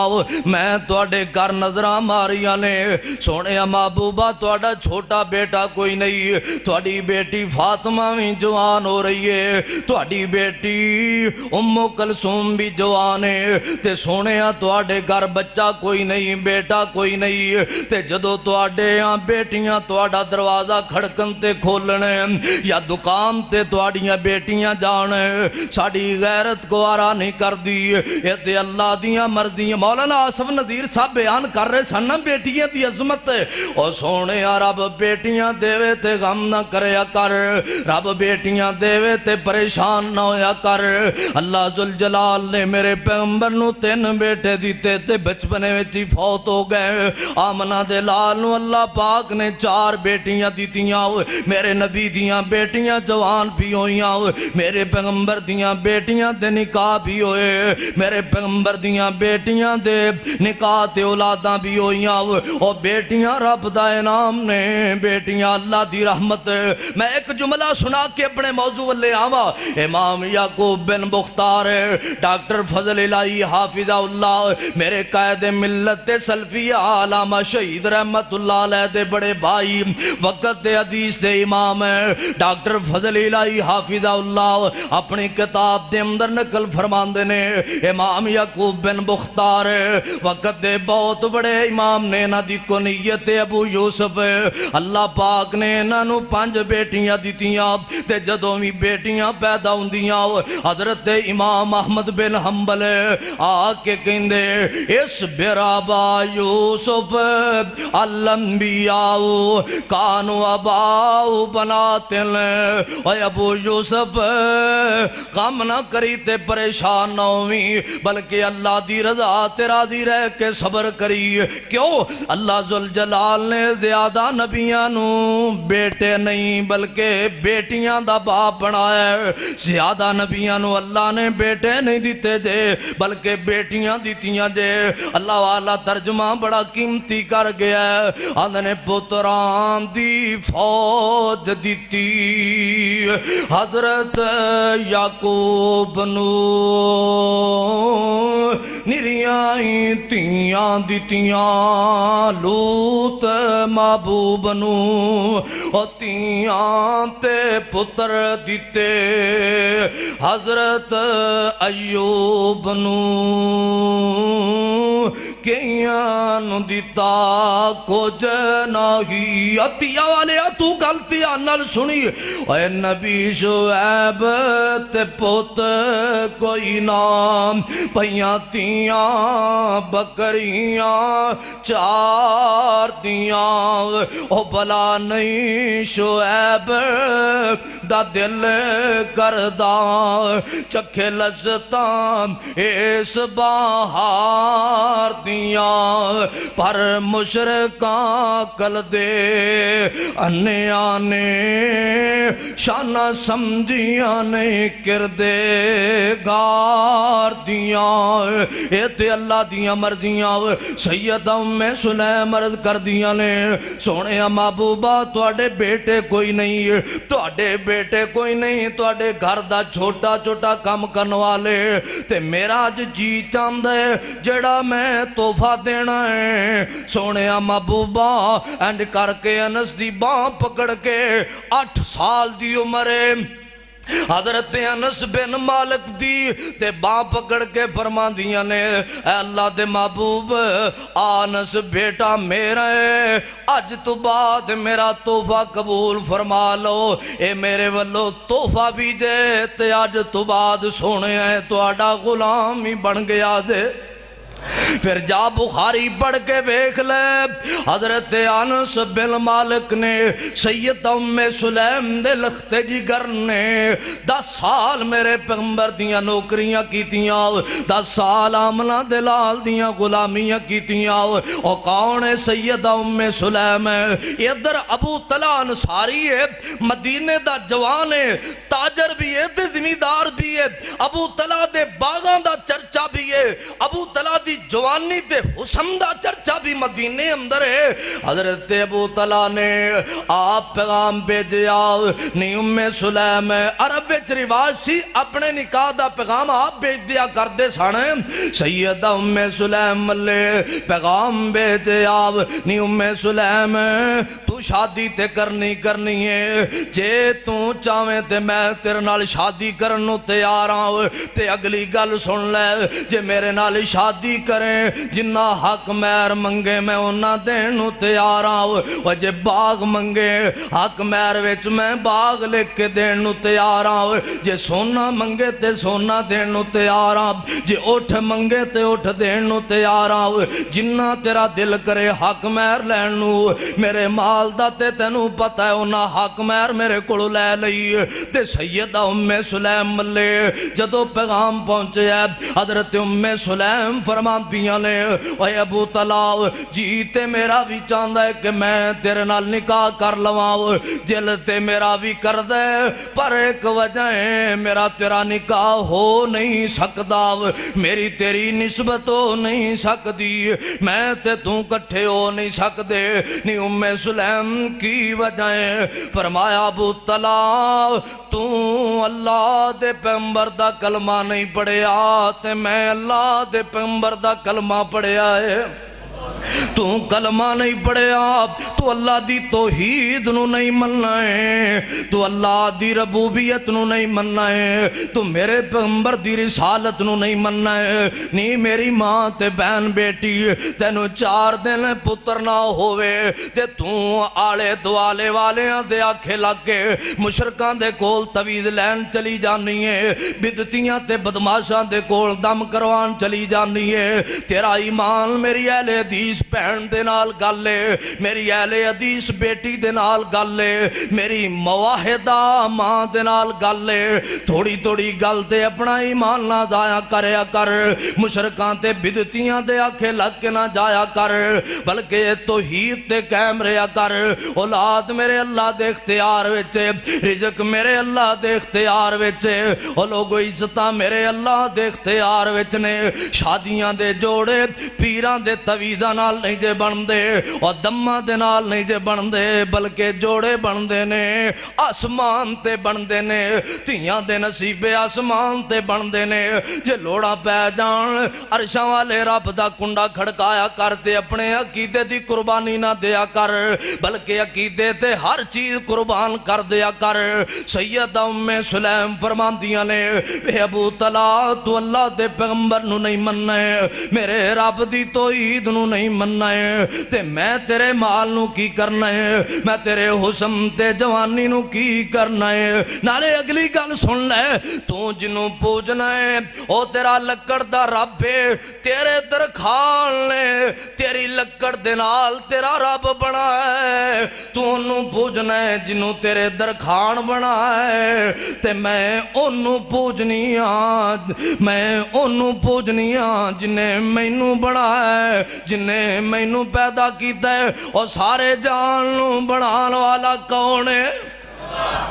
میں توڑے کر نظرہ ماریاں نے سونے محبوبا توڑا چھوٹا بیٹا کوئی نہیں توڑی بیٹی فاطمہ بھی جوان ہو رہی ہے توڑی بیٹی ام کلثوم بھی جوان ہے تے سونے توڑے گھر بچہ کوئی نہیں بیٹا کوئی نہیں تے جدو توڑے بیٹیاں توڑا دروازہ کھڑکن تے کھولنے یا دکان تے توڑیاں بیٹیاں جانے ساڑی غیرت کو آرہ نہیں کر دی یہ تے اللہ دیاں مرضیاں مولانا آصف نذیر صاحب بیان کر رہے سننا بیٹیاں دی عظمت اور سونے رب بیٹیاں دیوے تے غم نہ کریا کر رب بیٹیاں دیوے تے پریشان نہ ہویا کر اللہ ذوالجلال نے میرے پیغمبر نو 3 بیٹے دیتے تے بچپنے میں چی فوت ہو گئے آمنہ دے لال نو اللہ پاک نے 4 بیٹیاں دیتیاں میرے نبی دیاں بیٹیاں جوان بھی ہویاں میرے پیغمبر دیاں بیٹیاں دے نکاح بھی ہوئے میرے پیغمبر دیاں بیٹیاں دے نکاح تے اولاداں بھی ہویاں اور بیٹیاں رب دا انعام نے بیٹیاں اللہ دی رحمت میں ایک جملہ سنا کے اپنے موضوع لے آوا امام یعقوب بن بختار ڈاکٹر فضل الہی حافظہ اللہ میرے قائد ملت سلفیہ علامہ شہید رحمت اللہ علیہ دے بڑے بھائی وقت دے حدیث دے امام ڈاکٹر فضل الہی حافظہ اللہ اپنی کتاب دے اندر نقل فرماندے نے امام یعقوب بن بختار وقت دے بہت بڑے امام نے نہ دی کنیت ابو یوسف اللہ پاک نے نہ نو 5 بیٹیاں دیتیاں تے جدوں بھی بیٹیاں پیدا ہوندیاں حضرت امام احمد بن حنبل آکے کہندے اس برابا یوسف الانبیاء کانو اباؤ بناتن اے ابو یوسف غم نہ کری تے پریشان نہ ہوئی بلکہ اللہ دی رضا تے راضی رہ کے صبر کری کیوں اللہ ذوالجلال نے زیادہ نبیاں نو بیٹے نہیں بلکہ بیٹیاں دا باپ بنایا زیادہ نبیاں نو اللہ نے بیٹے نہیں دیتے جے بلکہ بیٹیاں دیتیاں جے اللہ والا ترجمہ بڑا قیمتی کر گیا ہے آندھنے پتران دی فوج دیتی حضرت یعقوب نو نریائی تیاں دیتیاں لوت محبوب نو اور تیاں تے پتر دیتے حضرت ایوب نو کیاں نو دیتا کچھ نہیں اتیا والے تو غلطی نال سنی اے نبی شعیب تے پوت کوئی نام پیاں تیاں بکریاں چار دیاں او بلا نہیں شعیب دا دل کردہ چکھے لذتاں اس بہار دیاں پر مشرکاں کل دے انیاں نے شانہ سمجھیاں نے کردے گار دیاں اے تے اللہ دیاں مرضیاں سید ام سلیم عرض کر دیاں نے سونے محبوبہ تواڈے بیٹے کوئی نہیں تواڈے بیٹے کوئی نہیں تواڈے گھر دا چھوٹا چھوٹا کام کرن والے تے میرا جی چاہندا ہے جڑا میں تحفہ دینا ہے سونے محبوبہ اینڈ کر کے انس دی باں پکڑ کے 8 سال دی عمرے حضرت انس بن مالک دی تے باں پکڑ کے فرما دیا نے اے اللہ دے محبوب انس بیٹا میرا ہے اج تو بعد میرا تحفہ قبول فرما لو اے میرے والو تحفہ بھی دے تے اج تو بعد سونے ہے تو آڈا غلام ہی بن گیا دے پھر جا بخاری پڑھ کے بیکھ لے حضرت انس بن مالک نے سید ام سلیم دے لختے جگر نے 10 سال میرے پیغمبر دیاں نوکریاں کیتیاں 10 سال آمنہ دلال دیاں غلامیاں کیتیاں اور کون ہے سید ام سلیم ہے ادھر ابو طلحہ انصاری ہے مدینے دا جوان ہے تاجر بھی ہے تے زمیندار بھی ہے ابو طلحہ دے باغاں دا چرچا بھی ہے ابو طلحہ دی جوانی تے حسن دا چرچا بھی مدینے اندر ہے حضرت ابو طلحہ نے آپ پیغام بھیجیا نہیں ام سلیم عرب وچ رواج سی اپنے نکاح دا پیغام آپ بھیج دیا کردے سن سیدہ ام سلیم ملے پیغام بھیجیا نہیں ام سلیم تو شادی تے کرنی ہے جے تو چاہویں تے میں تیرے نال شادی کرنو تیار ہوں تے اگلی گل سن لے جے میرے نال شادی کریں جنہ حق مہر منگے میں انہاں دینو تیار ہوں اور جے باغ منگے حق مہر وچ میں باغ لکھ کے دینو تیار ہوں جے سونا منگے تے سونا دینو تیار ہوں جے اٹھ منگے تے اٹھ دینو تیار ہوں جنہ تیرا دل کرے حق مہر لینو میرے مال دا تے تینو پتہ ہے انہاں حق مہر میرے کڑو لے لئی تے سیدہ ام سلیم ملے جدو پیغام پہنچے حضرت ام سلیم فرما دیاں نے اے ابو طلحہ جیتے میرا بھی چاہندا ہے کہ میں تیرے نال نکاح کر لواں جل تے میرا بھی کر دے پر ایک وجہ ہے میرا تیرا نکاح ہو نہیں سکدا میری تیری نسبت ہو نہیں سکدی میں تے تو کٹھے ہو نہیں سکدے نہیں ام سلیم کی وجہ ہے فرمایا ابو طلحہ تو اللہ دے پیغمبر دا کلمہ نہیں پڑھیا تے میں اللہ دے پیغمبر دا کلمہ پڑھیا ہے تو کلمہ نہیں پڑھیا تو اللہ دی توحید نو نہیں مننا ہے تو اللہ دی ربوبیت نو نہیں مننا ہے تو میرے پیغمبر دی رسالت نو نہیں مننا ہے نہیں میری ماں تے بہن بیٹی تینو 4 دن پتر نہ ہوئے تے تو آلے دوالے والیاں دے آکھے لگ کے مشرکاں دے کول توید لین چلی جانی ہے بدتیاں تے بدماشاں دے کول دم کروان چلی جانی ہے تیرا ایمان میری اہل حدیث پہ بہن دے نال گل ہے، میری اہل حدیث بیٹی دے نال گل ہے، میری موحدہ ماں دے نال گل ہے۔ تھوڑی تھوڑی گل تے اپنا ایمان نہ ضائع کریا کر، مشرکاں تے بدعتیاں دے آکھے لگ کے نہ جایا کر، بلکہ توحید تے قائم رہیا کر۔ اولاد میرے اللہ دے اختیار وچ، رزق میرے اللہ دے اختیار وچ، او لوگو عزتاں میرے اللہ دے اختیار وچ نے۔ شادیاں دے جوڑے پیراں دے تویزاں نال نہیں جے بندے، اور دماں دے نال نہیں جے بندے، بلکہ جوڑے بندے نے آسمان تے بندے نے، تیاں دے نصیبے آسمان تے بندے نے۔ جے لوڑا پہ جان عرشاں والے رب دا کنڈا کھڑکایا کرتے، اپنے عقیدے دی قربانی نہ دیا کر، بلکہ عقیدے تے ہر چیز قربان کر دیا کر۔ سیدہ ام سلیم فرماندیاں نے، اے ابو طلحہ تو اللہ دے پیغمبر نو نہیں مننا ہے، میرے رب دی توحید نو نہیں مننا ہے، تے میں تیرے مال نو کی کرنا ہے، میں تیرے حسن تے جوانی نو کی کرنا ہے۔ نالے اگلی گل سن لے، تو جنوں پوجنا ہے او تیرا لکڑ دا رب ہے، تیرے درخان نے تیری لکڑ دے نال تیرا رب بنا ہے، تو انہوں پوجنا ہے جنوں تیرے درخان بنا ہے، تے میں انہوں پوجنی آن، میں انہوں پوجنی آن جنہیں مینوں بنا ہے، جنہیں مینوں پیدا کیتا ہے۔ اور سارے جانوں بنان والا کون ہے؟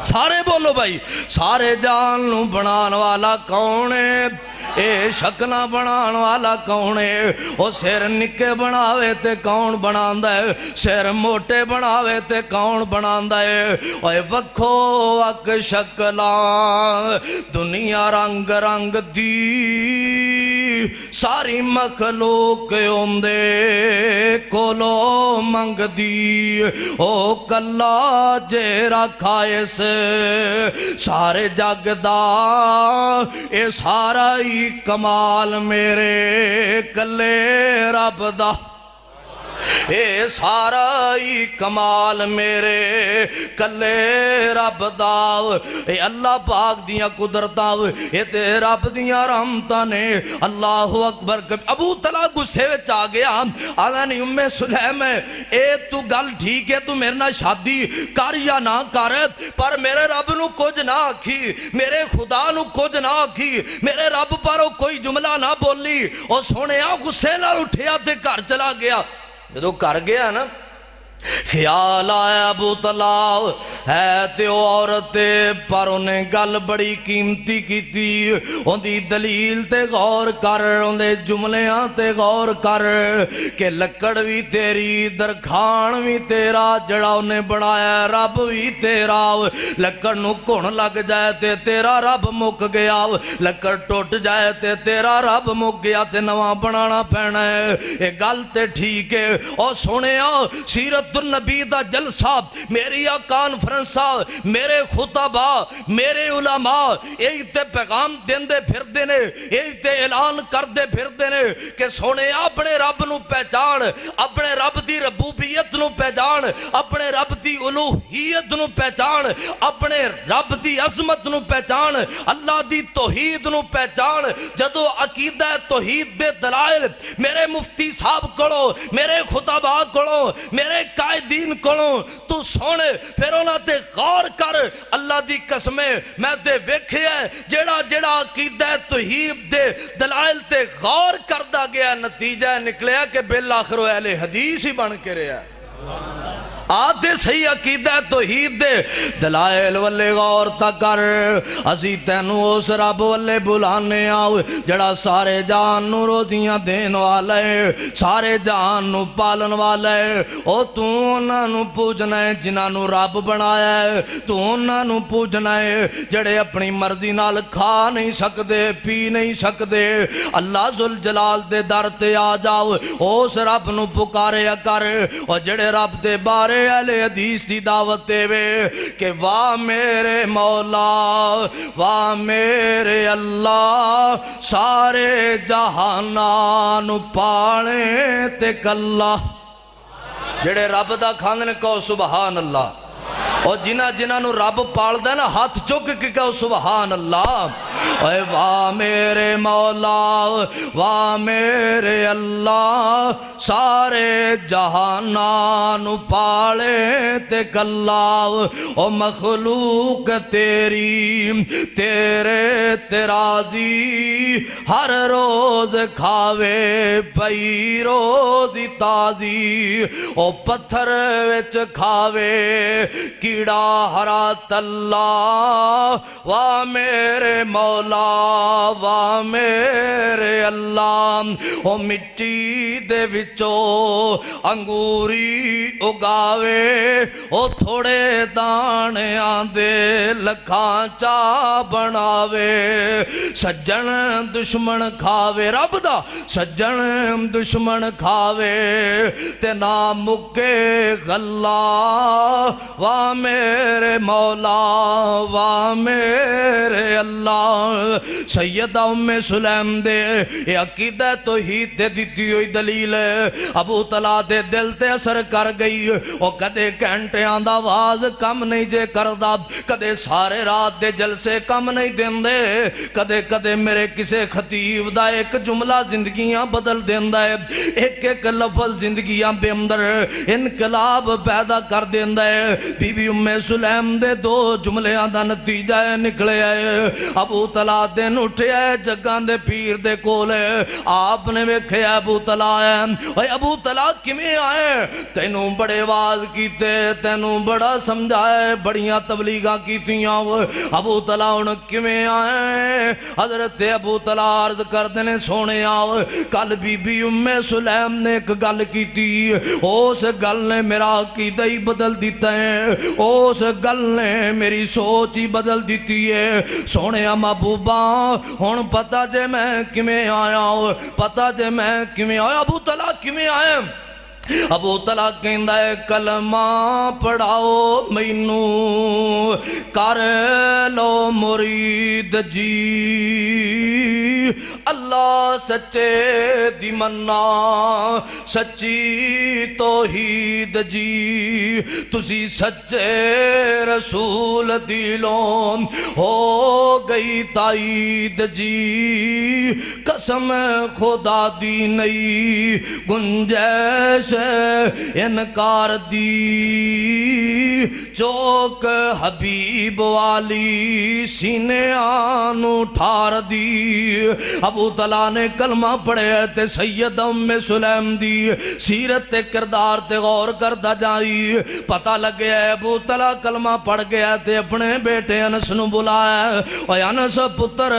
سارے بولو بھائی، سارے جانوں بنان والا کون ہے؟ اے شکلہ بنان والا کون ہے؟ او سر نکے بناوے تے کون بناندا ہے؟ سر موٹے بناوے تے کون بناندا ہے؟ اے وکھو وک شکلاں دنیا رنگ رنگ دی، ساری مخلوق اوندے کولو منگ دی، او کلا جیرا کھائس سارے جگ دا، اے سارا ہی کمال میرے کلے رب دا، اے سارا ہی کمال میرے کلے رب دا۔ اے اللہ پاک دیاں قدرتاں، اے تے رب دیاں رحمتاں نے۔ اللہ اکبر۔ ابو طلحہ غصے وچ آ گیا، آنا نہیں ام سلیم ہے، اے تو گل ٹھیک ہے، تو میرے نہ شادی کر یا نہ کر، پر میرے رب نو کچھ نہ آکھی، میرے خدا نو کچھ نہ آکھی، میرے رب پر کوئی جملہ نہ بولی۔ اور سونے غصے نال اٹھیا تے گھر چلا گیا۔ جدو کر گیا نا، خیال آیا ابو طلحہ ہے تے عورت پر انہیں گل بڑی قیمتی کی تھی، ان دی دلیل تے غور کر، ان دے جملیاں تے غور کر کہ لکڑ بھی تیری، درخان بھی تیرا، جڑا انہیں بڑھایا رب بھی تیرا۔ لکڑ نو کون لگ جائے تے تیرا رب مک گیا، لکڑ ٹوٹ جائے تے تیرا رب مک گیا، تے نواں بنانا پینا ہے۔ یہ گل تے ٹھیک ہے۔ اور سونے سیرت النبی دا جلسہ، میری کانفرنسا، میرے خطبہ، میرے علماء یہی تے پیغام دیندے پھر دینے، یہی تے اعلان کردے پھر دینے کہ سونے اپنے رب نو پہچان، اپنے رب دی ربوبیت نو پہچان، اپنے رب دی الوہیت نو پہچان، اپنے رب دی عظمت نو پہچان، اللہ دی توحید نو پہچان۔ جدو عقیدہ توحید دے دلائل میرے مفتی صاحب کڑو، میرے خطبہ کڑو، میرے قائدین کولوں تو سونے پھر انہاں تے غور کر۔ اللہ دی قسمیں میں تے ویکھیا جڑا جڑا عقیدہ توحید دے دلائل تے غور کردا گیا، نتیجہ نکلیا کہ بالآخر اہل حدیث ہی بن کے رہا۔ آدھے صحیح عقیدہ توحید دے دلائل والے غور تا کر، اسی تینوں اس رب والے بلانے آؤ جڑا سارے جان نو روزیاں دین والا ہے، سارے جان نو پالن والا ہے۔ او تو انہاں نو پوجنا ہے جنہاں نو رب بنایا ہے، تو انہاں نو پوجنا ہے جڑے اپنی مرضی نال کھا نہیں سکدے، پی نہیں سکدے۔ اللہ ذوالجلال دے در تے آ جاؤ، اس رب نو پکاریا کر، اور جڑے رب دے بارے اہل حدیث دی دعوت دے وے کہ واہ میرے مولا، واہ میرے اللہ، سارے جہانان پانے تے کلا۔ جڑے رب دا کھاندن کہو سبحان اللہ، اور جنہ نو رب پال دا نا ہاتھ چک کے کہو سبحان اللہ۔ اے واہ میرے مولا واہ میرے اللہ سارے جہانان پالے تے کلا او مخلوق تیری تیرے تیرا دی ہر روز کھاوے پئی روزی تازی او پتھر وچ کھاوے کیڑا ہرا تلا واہ میرے مولا واہ میرے اللہ او مٹی دے وچو انگوری اگاوے او تھوڑے دانے آندے لکھاں چا بناوے سجن دشمن کھاوے رب دا سجن دشمن کھاوے تے نہ مکے غلہ واہ میرے مولا واہ میرے اللہ سیدہ ام سلیم دے یہ عقیدہ توحید دے دیتی ہوئی دلیل ہے ابو طلحہ دے دل تے اثر کر گئی او کدے گھنٹے آندہ آواز کم نہیں جے کردہ کدے سارے رات دے جلسے کم نہیں دین دے کدے کدے میرے کسے خطیب دا ایک جملہ زندگیاں بدل دین دے ایک ایک لفظ زندگیاں بے اندر انقلاب پیدا کر دین دے بی بی ام سلیم دے دو جملیاں دا نتیجہ نکلے آئے ابو طلحہ دن اٹھے آئے جگان دے پیر دے کولے آپ نے ویکھے ابو طلحہ آئے ابو طلحہ کمیں آئے تینوں بڑے واز کیتے تینوں بڑا سمجھائے بڑیاں تبلیغاں کیتیاں ابو طلحہ ان کمیں آئے حضرت ابو طلحہ عرض کر دینے سونے آؤ کل بی بی ام سلیم نے ایک گل کیتی اس گل نے میرا عقیدہ ہی بدل دیتا ہے اس گل نے میری سوچ ہی بدل دیتی ہے سونے محبوبہ ہن پتہ جے میں کمیں آیا پتہ جے میں کمیں آیا ابو طلحہ کمیں آئے ابو طلحہ کہندہ ہے کلمہ پڑھاؤ مینوں کر لو مرید جی اللہ سچے دی مننا سچی توحید جی تسی سچے رسول دلوں ہو گئی تائید جی قسم خدا دی نئی گنجائش انکار دی چوک حبیب والی سینے آنو ٹھار دی ابو طلحہ نے کلمہ پڑھے تے سیدہ ام سلیم دی سیرت تے کردار تے غور کردہ جائی پتہ لگ گیا ابو طلحہ کلمہ پڑھ گیا تے اپنے بیٹے انس نو بلایا اور انس پتر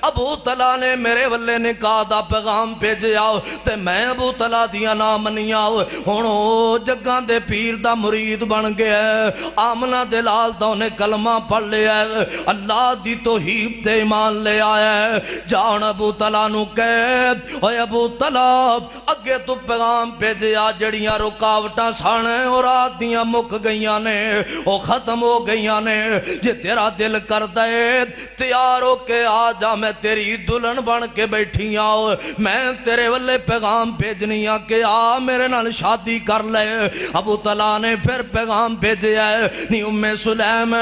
ابو طلحہ نے میرے والے نکاح دا پیغام بھیجے آؤ تے میں ابو طلحہ دیا نام نہیں آؤ ہونو جگان دے پیر دا مرید بن گیا آمنہ دے لال دا انہیں کلمہ پڑھ لیا اللہ دی توحید دے ایمان لے آیا جان ابو طلحہ نو کہہ اوے ابو طلحہ اگے تو پیغام پہ دیا جڑیاں رکاوٹاں سانے اور رات دیاں مک گئیاں نے او ختم ہو گئیاں نے جے تیرا دل کر دے تیار ہو کے آ جا میں تیری دلن بن کے بیٹھی آؤ میں تیرے والے پیغام بھیجنی آ کہ آ میرے نال شادی کر لے ابو طلحہ نے پھر پیغام بھیجے آئے نی ام سلیم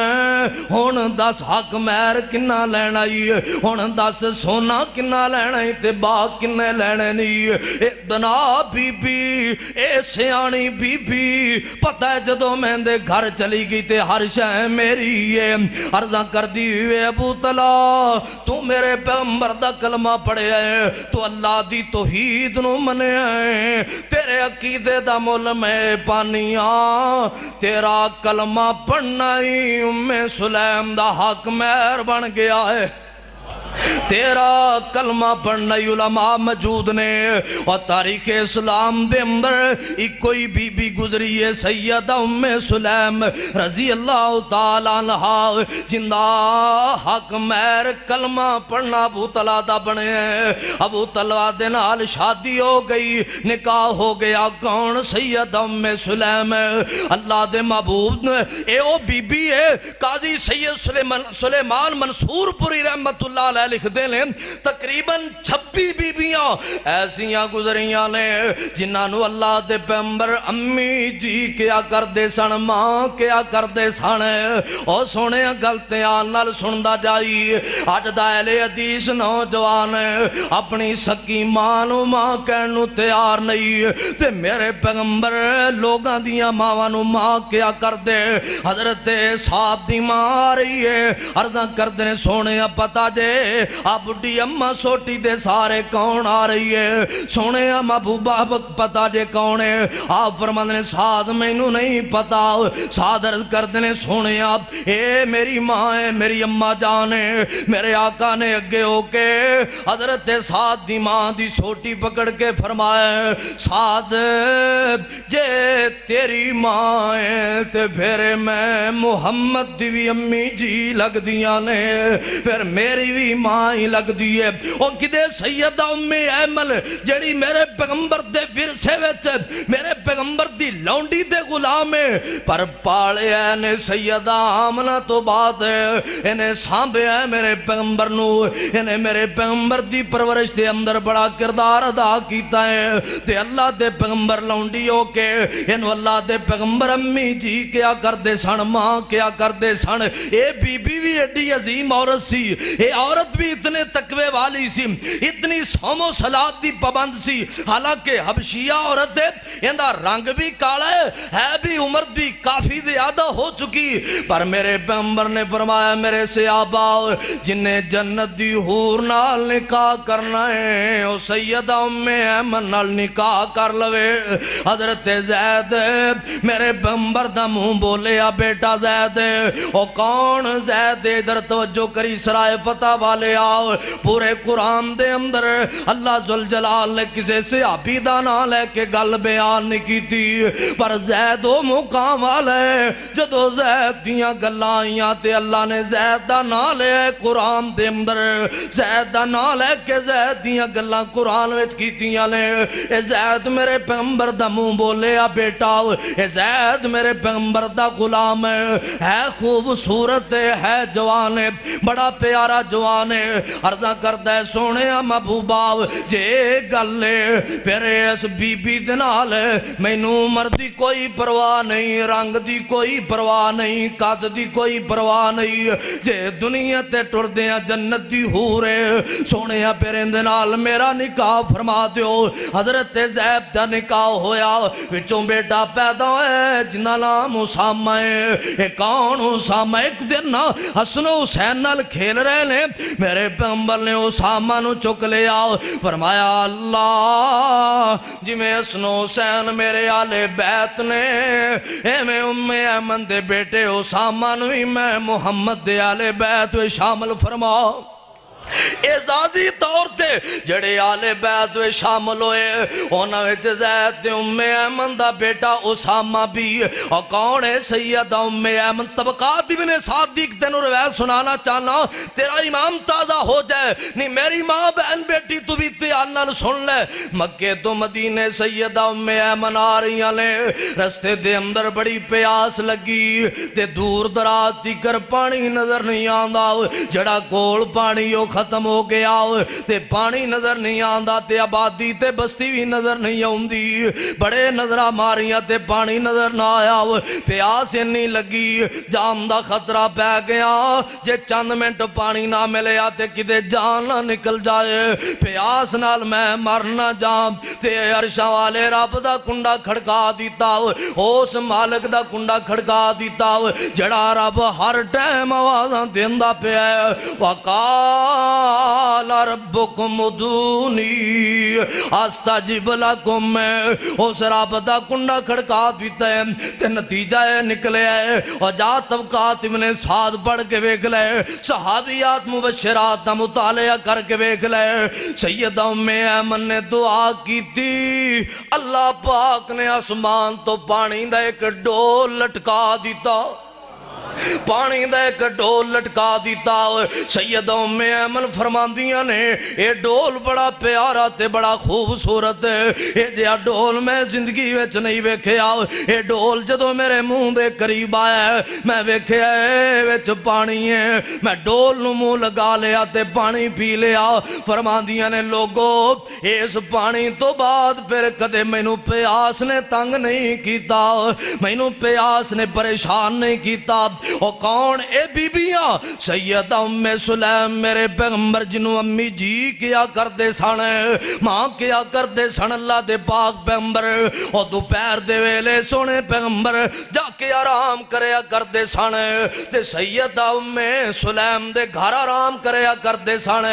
ہون دس حق مہر کنہ لینا ہی ہون دس سونا کنہ لینا ہی تے باغ کنہ لینے نہیں اتنا بی بی اے سیانی بی بی پتہ ہے جدو میں دے گھر چلی گئی تے ہر شے میری ہے عرضاں کر دی ہوئے ابو طلحہ تو میرے پیغمبر دا کلمہ پڑھے ہے تو اللہ دی توحید نو منے ہے تیرے عقیدے دا مول میں پانیاں تیرا کلمہ پڑھنا ہی ام سلیم دا حق مہر بن گیا ہے تیرا کلمہ پڑھنا علماء موجود نے اور تاریخ اسلام دے اندر ایک کوئی بی بی گزری ہے سیدہ ام سلیم رضی اللہ تعالیٰ عنہ جندہ حق مہر کلمہ پڑھنا ابو طلحہ دا بنے ہیں ابو طلحہ دے نال شادی ہو گئی نکاح ہو گیا کون سیدہ ام سلیم اللہ دے محبوب اے او بی بی ہے قاضی سید سلیمان منصور پوری رحمت اللہ علیہ لکھ دے لیں تقریباً 36 بیبیاں ایسیاں گزریاں نے جنہاں نو اللہ دے پیغمبر امی جی کیا کر دے سن ماں کیا کر دے سن او سونے گلتیاں نال سندا جائی اج دا اہل حدیث نوجوان اپنی سکی ماں نو ماں کہن نو تیار نہیں تے میرے پیغمبر لوگاں دیاں ماواں نو ماں کیا کر دے حضرت صاحب دی ماں آ رہی ہے عرضاں کر دے سونے پتا جے آ بڈی اماں سوٹی دے سارے کون آ رہی ہے سونے محبوبہ پتا جے کون ہے آپ فرماندے نے سعد مینوں نہیں پتا سعد عرض کر دے سونے آپ اے میری ماں ہے میری اماں جان ہے میرے آقا نے اگے ہو کے حضرت سعد دی ماں دی سوٹی پکڑ کے فرمایا سعد جے تیری ماں ہے تے پھر میں محمد دی بھی امی جی لگ دیاں نے پھر میری بھی ماں ہی لگ دی ہے اور کدے سیدہ ام ایمن جڑی میرے پیغمبر دے ورثے وچ میرے پیغمبر دی لونڈی دے غلام ہے پر پالے نے سیدہ آمنہ تو بعد انہیں سانبے ہے میرے پیغمبر نو انہیں میرے پیغمبر دی پرورش دے اندر بڑا کردار ادا کیتا ہے تے اللہ دے پیغمبر لونڈی ہو کے انہوں اللہ دے پیغمبر امی جی کیا کر دے سن ماں کیا کر دے سن اے بی بی بھی ایڈی عظیم عورت سی اے عورت بھی اتنے تقوی والی سی اتنی صوم و صلاۃ دی پابند سی حالانکہ حبشیہ عورت ہے اندہ رنگ بھی کالا ہے بھی عمر دی کافی زیادہ ہو چکی پر میرے پیغمبر نے فرمایا میرے سے آباؤ جنہیں جنت دی حور نال نکاح کرنا ہے او سیدہ ام ایمن نال نکاح کر لوے حضرت زید میرے پیغمبر دا منہ بولے بیٹا زید او کون زید ادھر توجہ کری سرائے فتح والے آؤ پورے قرآن دے اندر اللہ ذوالجلال نے کسے سے عبیدہ نہ لے کے گل بیان نہیں کی تھی پر زید و مقام والے جدو زید دیاں گلاں آئیاں تے اللہ نے زید دا نہ لے قرآن دے اندر زید دا نہ لے کے زید دیاں گلاں قرآن وچ کیتیاں نے اے زید میرے پیغمبر دا منہ بولے بیٹا اے زید میرے پیغمبر دا غلام ہے خوبصورت ہے جوان ہے بڑا پیارا جوان ہے عرضہ کردہ ہے سونے محبوبہ جے گلے پھر اس بی بی دنال مینوں عمر دی کوئی پرواہ نہیں رنگ دی کوئی پرواہ نہیں قد دی کوئی پرواہ نہیں جے دنیا تے ٹر دیاں جنت دی حور ہے سونے پھر اندنال میرا نکاح فرما دیو حضرت زید دا نکاح ہویا وچوں بیٹا پیدا ہے جنہ نام اسامہ ہے اے کون اسامہ ایک دن حسن و حسین نال کھیل رہے نے میرے پیغمبر نے اسامہ نو چک لے آؤ فرمایا اللہ جی میں حسن و حسین میرے آلے بیت نے اے میں ام ایمن دے بیٹے اسامہ نو ہی میں محمد دے آلے بیت شامل فرماؤ اعزازی طور تے جڑے آلے بیت وے شامل ہوئے اونا وچ زید ام ایمن دا بیٹا اسامہ بھی اور کون ہے سیدہ ام ایمن طبقات ابن صادق تینوں روایت سنانا چاہنا تیرا امام تازہ ہو جائے نہیں میری ماں بہن بیٹی تو بھی تیان نال سن لے مکے تو مدینے سیدہ ام ایمن آ رہی نے رستے دے اندر بڑی پیاس لگی تے دور دراز تیکر پانی نظر نہیں آندا جڑا کول پانی ہو ختم ہو گیا تے پانی نظر نہیں آندا تے آبادی تے بستی بھی نظر نہیں آندی بڑے نظرہ ماریاں تے پانی نظر نہ آیا پیاس نہیں لگی جان دا خطرہ پہ گیا جے چند منٹ پانی نہ ملے تے کدے جان نہ نکل جائے پیاس نال میں مرنا جام تے عرشاں والے رب دا کنڈا کھڑکا دیتا اس مالک دا کنڈا کھڑکا دیتا جڑا رب ہر ٹائم آوازاں دیندا پیا قال ربکم ادعونی استجب لکم اس رب دا کنڈا کھڑکا دیتا ہے تے نتیجہ نکلے ہے اور جا طبقات ابن سعد پڑھ کے بیک لے صحابیات مبشرات دا مطالعہ کر کے بیک لے سیدہ ام ایمن نے دعا کی تھی اللہ پاک نے آسمان تو پانی دا ایک ڈول لٹکا دیتا پانی دا ایک ڈول لٹکا دیتا سیدہ ام ایمن فرماندیاں نے اے ڈول بڑا پیارا تے بڑا خوبصورت اے جہا ڈول میں زندگی وچ نہیں ویکھیا اے ڈول جدوں میرے منہ دے قریب آیا میں ویکھیا اے وچ پانی ہے میں ڈول نو منہ لگا لیا تے پانی پی لیا فرماندیاں نے لوگو اس پانی تو بعد پھر کدے مینوں پیاس نے تنگ نہیں کیتا مینوں پیاس نے پریشان نہیں کیتا او کون اے بیبیاں سیدہ ام سلیم میرے پیغمبر جنوں امی جی کیا کردے سن ماں کیا کردے سن اللہ دے پاک پیغمبر او دوپہر دے ویلے سونے پیغمبر جا کے آرام کریا کردے سن تے سیدہ ام سلیم دے گھر آرام کریا کردے سن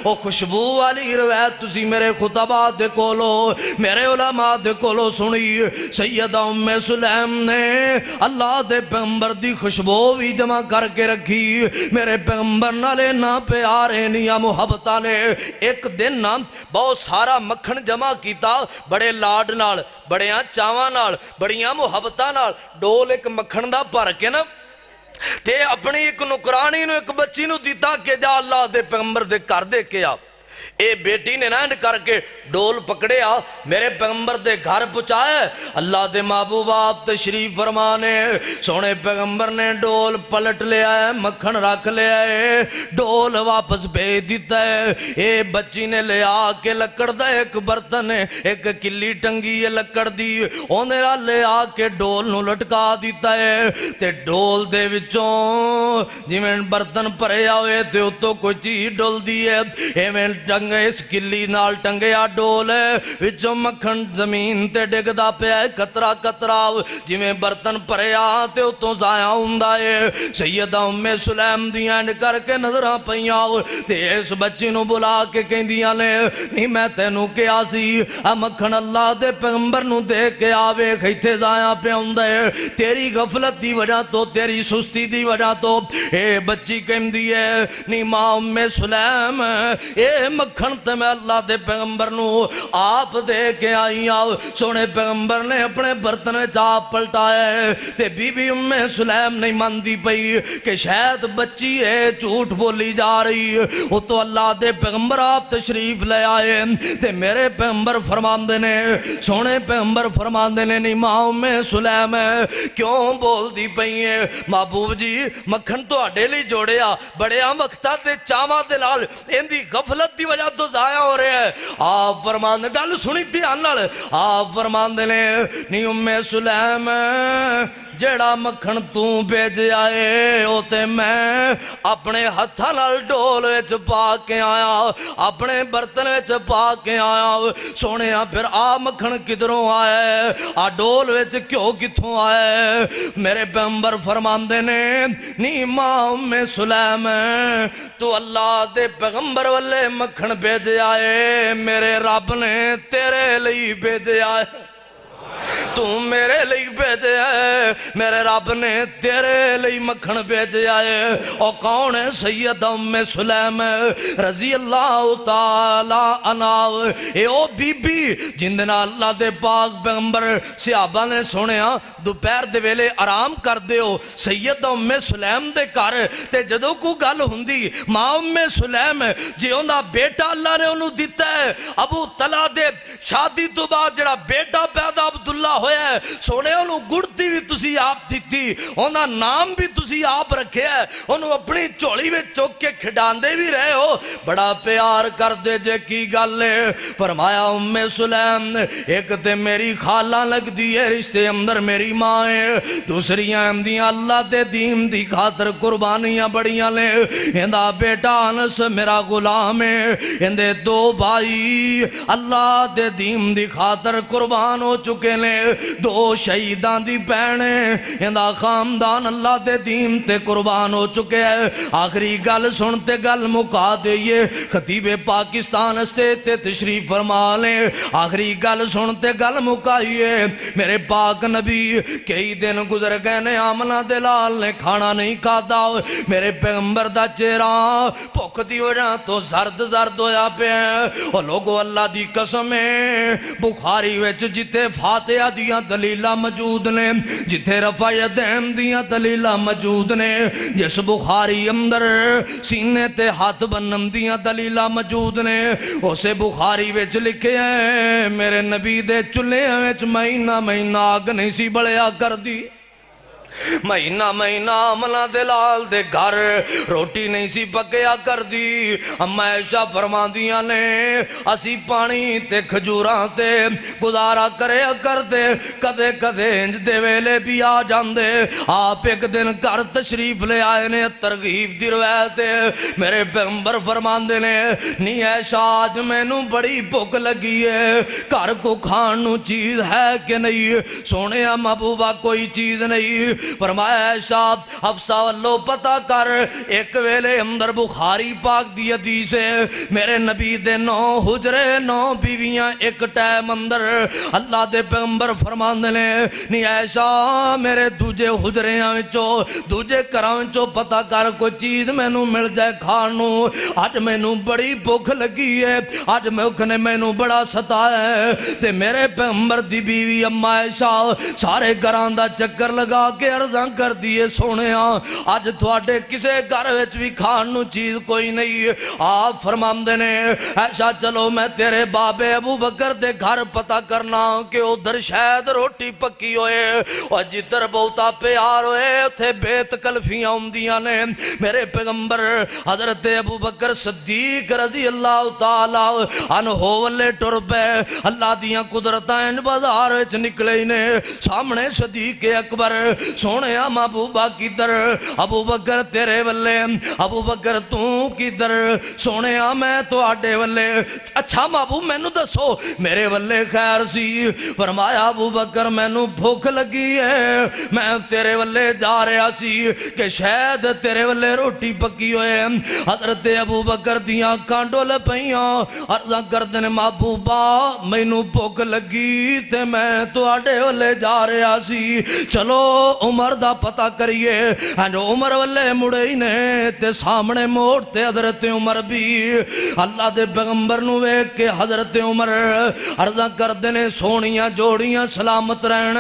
او خوشبو والی روایت تسی میرے خطبہ دے کولو میرے علماء دے کولو سنی سیدہ ام سلیم نے اللہ دے پیغمبر دی خوشبو بھی جمع کر کے رکھی میرے پیغمبر نالے نہ پیارے نیا محبتہ نے ایک دن نا بہت سارا مکھن جمع کیتا بڑے لاڈ نال بڑیاں چاواں نال بڑیاں محبتہ نال ڈول ایک مکھن دا بھر کے نا تے اپنی ایک نکرانی نو ایک بچی نو دیتا کہ جا اللہ دے پیغمبر دے کر دے کے آ اے بیٹی نے نہ کر کے ڈول پکڑے آ میرے پیغمبر دے گھر پہنچائے اللہ دے محبوب آپ تشریف فرمانے سونے پیغمبر نے ڈول پلٹ لے آئے مکھن رکھ لے آئے ڈول واپس بھیج دیتا ہے اے بچی نے لے آ کے لکڑ دا ایک برتن ایک کلی ٹنگی ہے لکڑ دی اونے لے آ کے ڈول نو لٹکا دیتا ہے تے ڈول دے وچوں جویں برتن بھرے ہوئے تے اتوں کوئی چیز ڈول دی ہے ایویں ٹنگے اس کلی نال ٹنگیا ڈول وچوں مکھن زمین تے ڈگدا پیا قطرہ قطرہ جویں برتن بھریا تے اتوں ضائع ہوندا ہے سیدہ ام سلیم دیاں کر کے نظراں پیاں تے اس بچی نو بلا کے کہندیاں نے نہیں میں تینوں کیا سی اے مکھن اللہ دے پیغمبر نو دے کے آوے ایتھے ضائع پیا ہوندا ہے تیری غفلت دی وجہ تو تیری سستی دی وجہ تو اے بچی کہندی ہے نہیں ماں ام سلیم اے مکھن تے میں اللہ دے پیغمبر نو آپ دے کے آئی آؤ سونے پیغمبر نے اپنے برتن چاپ پلٹائے تے بی بی ام سلیم نہیں ماندی پئی کہ شاید بچی ہے جھوٹ بولی جا رہی وہ تو اللہ دے پیغمبر آپ تشریف لے آئے تے میرے پیغمبر فرماندے نے سونے پیغمبر فرماندے نے نہیں ماں ام سلیم کیوں بول دی پئی ہے محبوب جی مکھن تو اڈے لی جوڑیا بڑے وقتہ تے چاواں دے نال اندی غفلت دی وجہ تو ضائع ہو رہے ہیں آپ فرماندے گل سنی دھیان نال آپ فرماندے نے نہیں ام سلیم جڑا مکھن تو بھیج آئے او تے میں اپنے ہتھاں نال ڈول وچ پا کے آیا اپنے برتن وچ پا کے آیا سونیا پھر آ مکھن کدھروں آئے آ ڈول وچ کیوں کتھوں آئے میرے پیغمبر فرماندے نے نہیں ماں ام سلیم تو اللہ دے پیغمبر والے مکھن بھیجے آئے میرے رب نے تیرے لئی بھیجے آئے تو میرے لئی بھیجے آئے میرے رب نے تیرے لئی مکھن بھیجے آئے اور کون ہے سیدہ ام سلیم رضی اللہ تعالی عنہ اے او بی بی جن دن اللہ دے پاک پیغمبر صحابہ نے سنیا دوپہر دے ویلے آرام کر دیو سیدہ ام سلیم دے کر تے جدوں کو گل ہوندی ماں ام سلیم جے اوندا بیٹا اللہ نے انہوں دیتا ہے ابو طلحہ دے شادی تو بعد جڑا بیٹا پیدا عبداللہ ہویا ہے سونے انہوں گڑتی بھی تسی آپ دیتی انہوں نام بھی تسی آپ رکھے ہے انہوں اپنی چوڑی میں چوک کے کھڈان دے بھی رہے ہو بڑا پیار کر دے جے کی گل ہے فرمایا ام سلیم ایک تے میری خالہ لگ دی ہے رشتے اندر میری ماں ہے دوسری اندیاں اللہ دے دین دی خاطر قربانیاں بڑیاں لے اندہ بیٹا انس میرا غلام ہے اندے دو بھائی اللہ دے دین دی خاطر قربان ہو چکے لے دو شہیدان دی پہنے اندہ خاندان اللہ دے دین تے قربان ہو چکے ہیں آخری گل سنتے گل مکا دئیے خطیب پاکستان استے تے تشریف فرما لیں آخری گل سنتے گل مکائیے میرے پاک نبی کئی دن گزر گئے نے آمنہ دلال نے کھانا نہیں کھاتا میرے پیغمبر دا چہرہ پوکھ دی ہو جاں تو زرد زرد ہویا پہ ہیں اور لوگو اللہ دی قسمیں بخاری ویچ جتے فاتحہ دی دیاں دلیلاں موجود نے، جتھے رفع یدین دیاں دلیلاں موجود نے، جس بخاری اندر سینے تے ہاتھ بنن دیاں دلیلاں موجود نے، اسے بخاری وچ لکھے ہیں میرے نبی دے چلے وچ مہینہ مہینہ آگ نہیں سی بڑھیا کر دی، مہینہ مہینہ عملہ دلال دے گھر روٹی نہیں سی پکیا کر دی۔ اما عائشہ فرما دیاں نے اسی پانی تے کھجوراں تے گزارا کرے کرتے، کدے کدے انج دے ویلے بھی آ جاندے۔ آپ ایک دن گھر تشریف لے آئے نے، ترغیب دی روایت میرے پیغمبر فرماندے نے نی عائشہ آج میں نو بڑی بھوک لگی ہے، گھر کو کھان نو چیز ہے کہ نہیں؟ سونے محبوبہ کوئی چیز نہیں۔ فرمایا عائشہ حفصہ واللو پتہ کر، ایک ویلے اندر بخاری پاک دی حدیث ہے میرے نبی دے 9 حجرے 9 بیویاں ایک ٹائم اندر اللہ دے پیغمبر فرماندے نے نی عائشہ میرے دوجے حجریاں وچوں دوجے گھراں وچوں پتہ کر کوئی چیز مینوں مل جائے کھان نوں، اج مینوں بڑی بھوک لگی ہے، اج بھوک نے مینوں بڑا ستایا ہے۔ تے میرے پیغمبر دی بیوی اما عائشہ سارے گھراں دا چکر لگا کے عرضاں کر دیے سونےاں اج تواڈے کسے گھر وچ بھی کھان نو چیز کوئی نہیں۔ آپ فرماندے نے عائشہ چلو میں تیرے بابے ابو بکر دے گھر پتہ کرنا کہ ادھر شاید روٹی پکی ہوئے، اور جدھر بہتا پیار ہوئے اتھے بے تکلفیاں ہوندیاں نے۔ میرے پیغمبر حضرت ابو بکر صدیق رضی اللہ تعالی عنہ والے ٹر پے، اللہ دیاں قدرتاں ان بازار وچ نکلے نے، سامنے صدیق اکبر سونے محبوبہ کدھر؟ ابو بکر تیرے ولے، ابو بکر تو کدھر؟ سونے میں تو آڈے ولے۔ اچھا محبوب میں نو دسو میرے ولے خیر سی؟ فرمایا ابو بکر میں نو بھوک لگی ہے، میں تیرے ولے جا رہا سی کہ شاید تیرے ولے روٹی پکی ہوئے۔ حضرت ابو بکر دیاں کانڈول پئیاں عرضاں کردے محبوبہ میں نو بھوک لگی تے میں تو آڈے ولے جا رہا سی، چلو عمر دا پتہ کریے۔ جو عمر والے مڑے ہی نے تے سامنے موڑ تے حضرت عمر بھی اللہ دے پیغمبر نو ویکھ کے حضرت عمر عرضاں کردے نے سونیاں جوڑیاں سلامت رہن،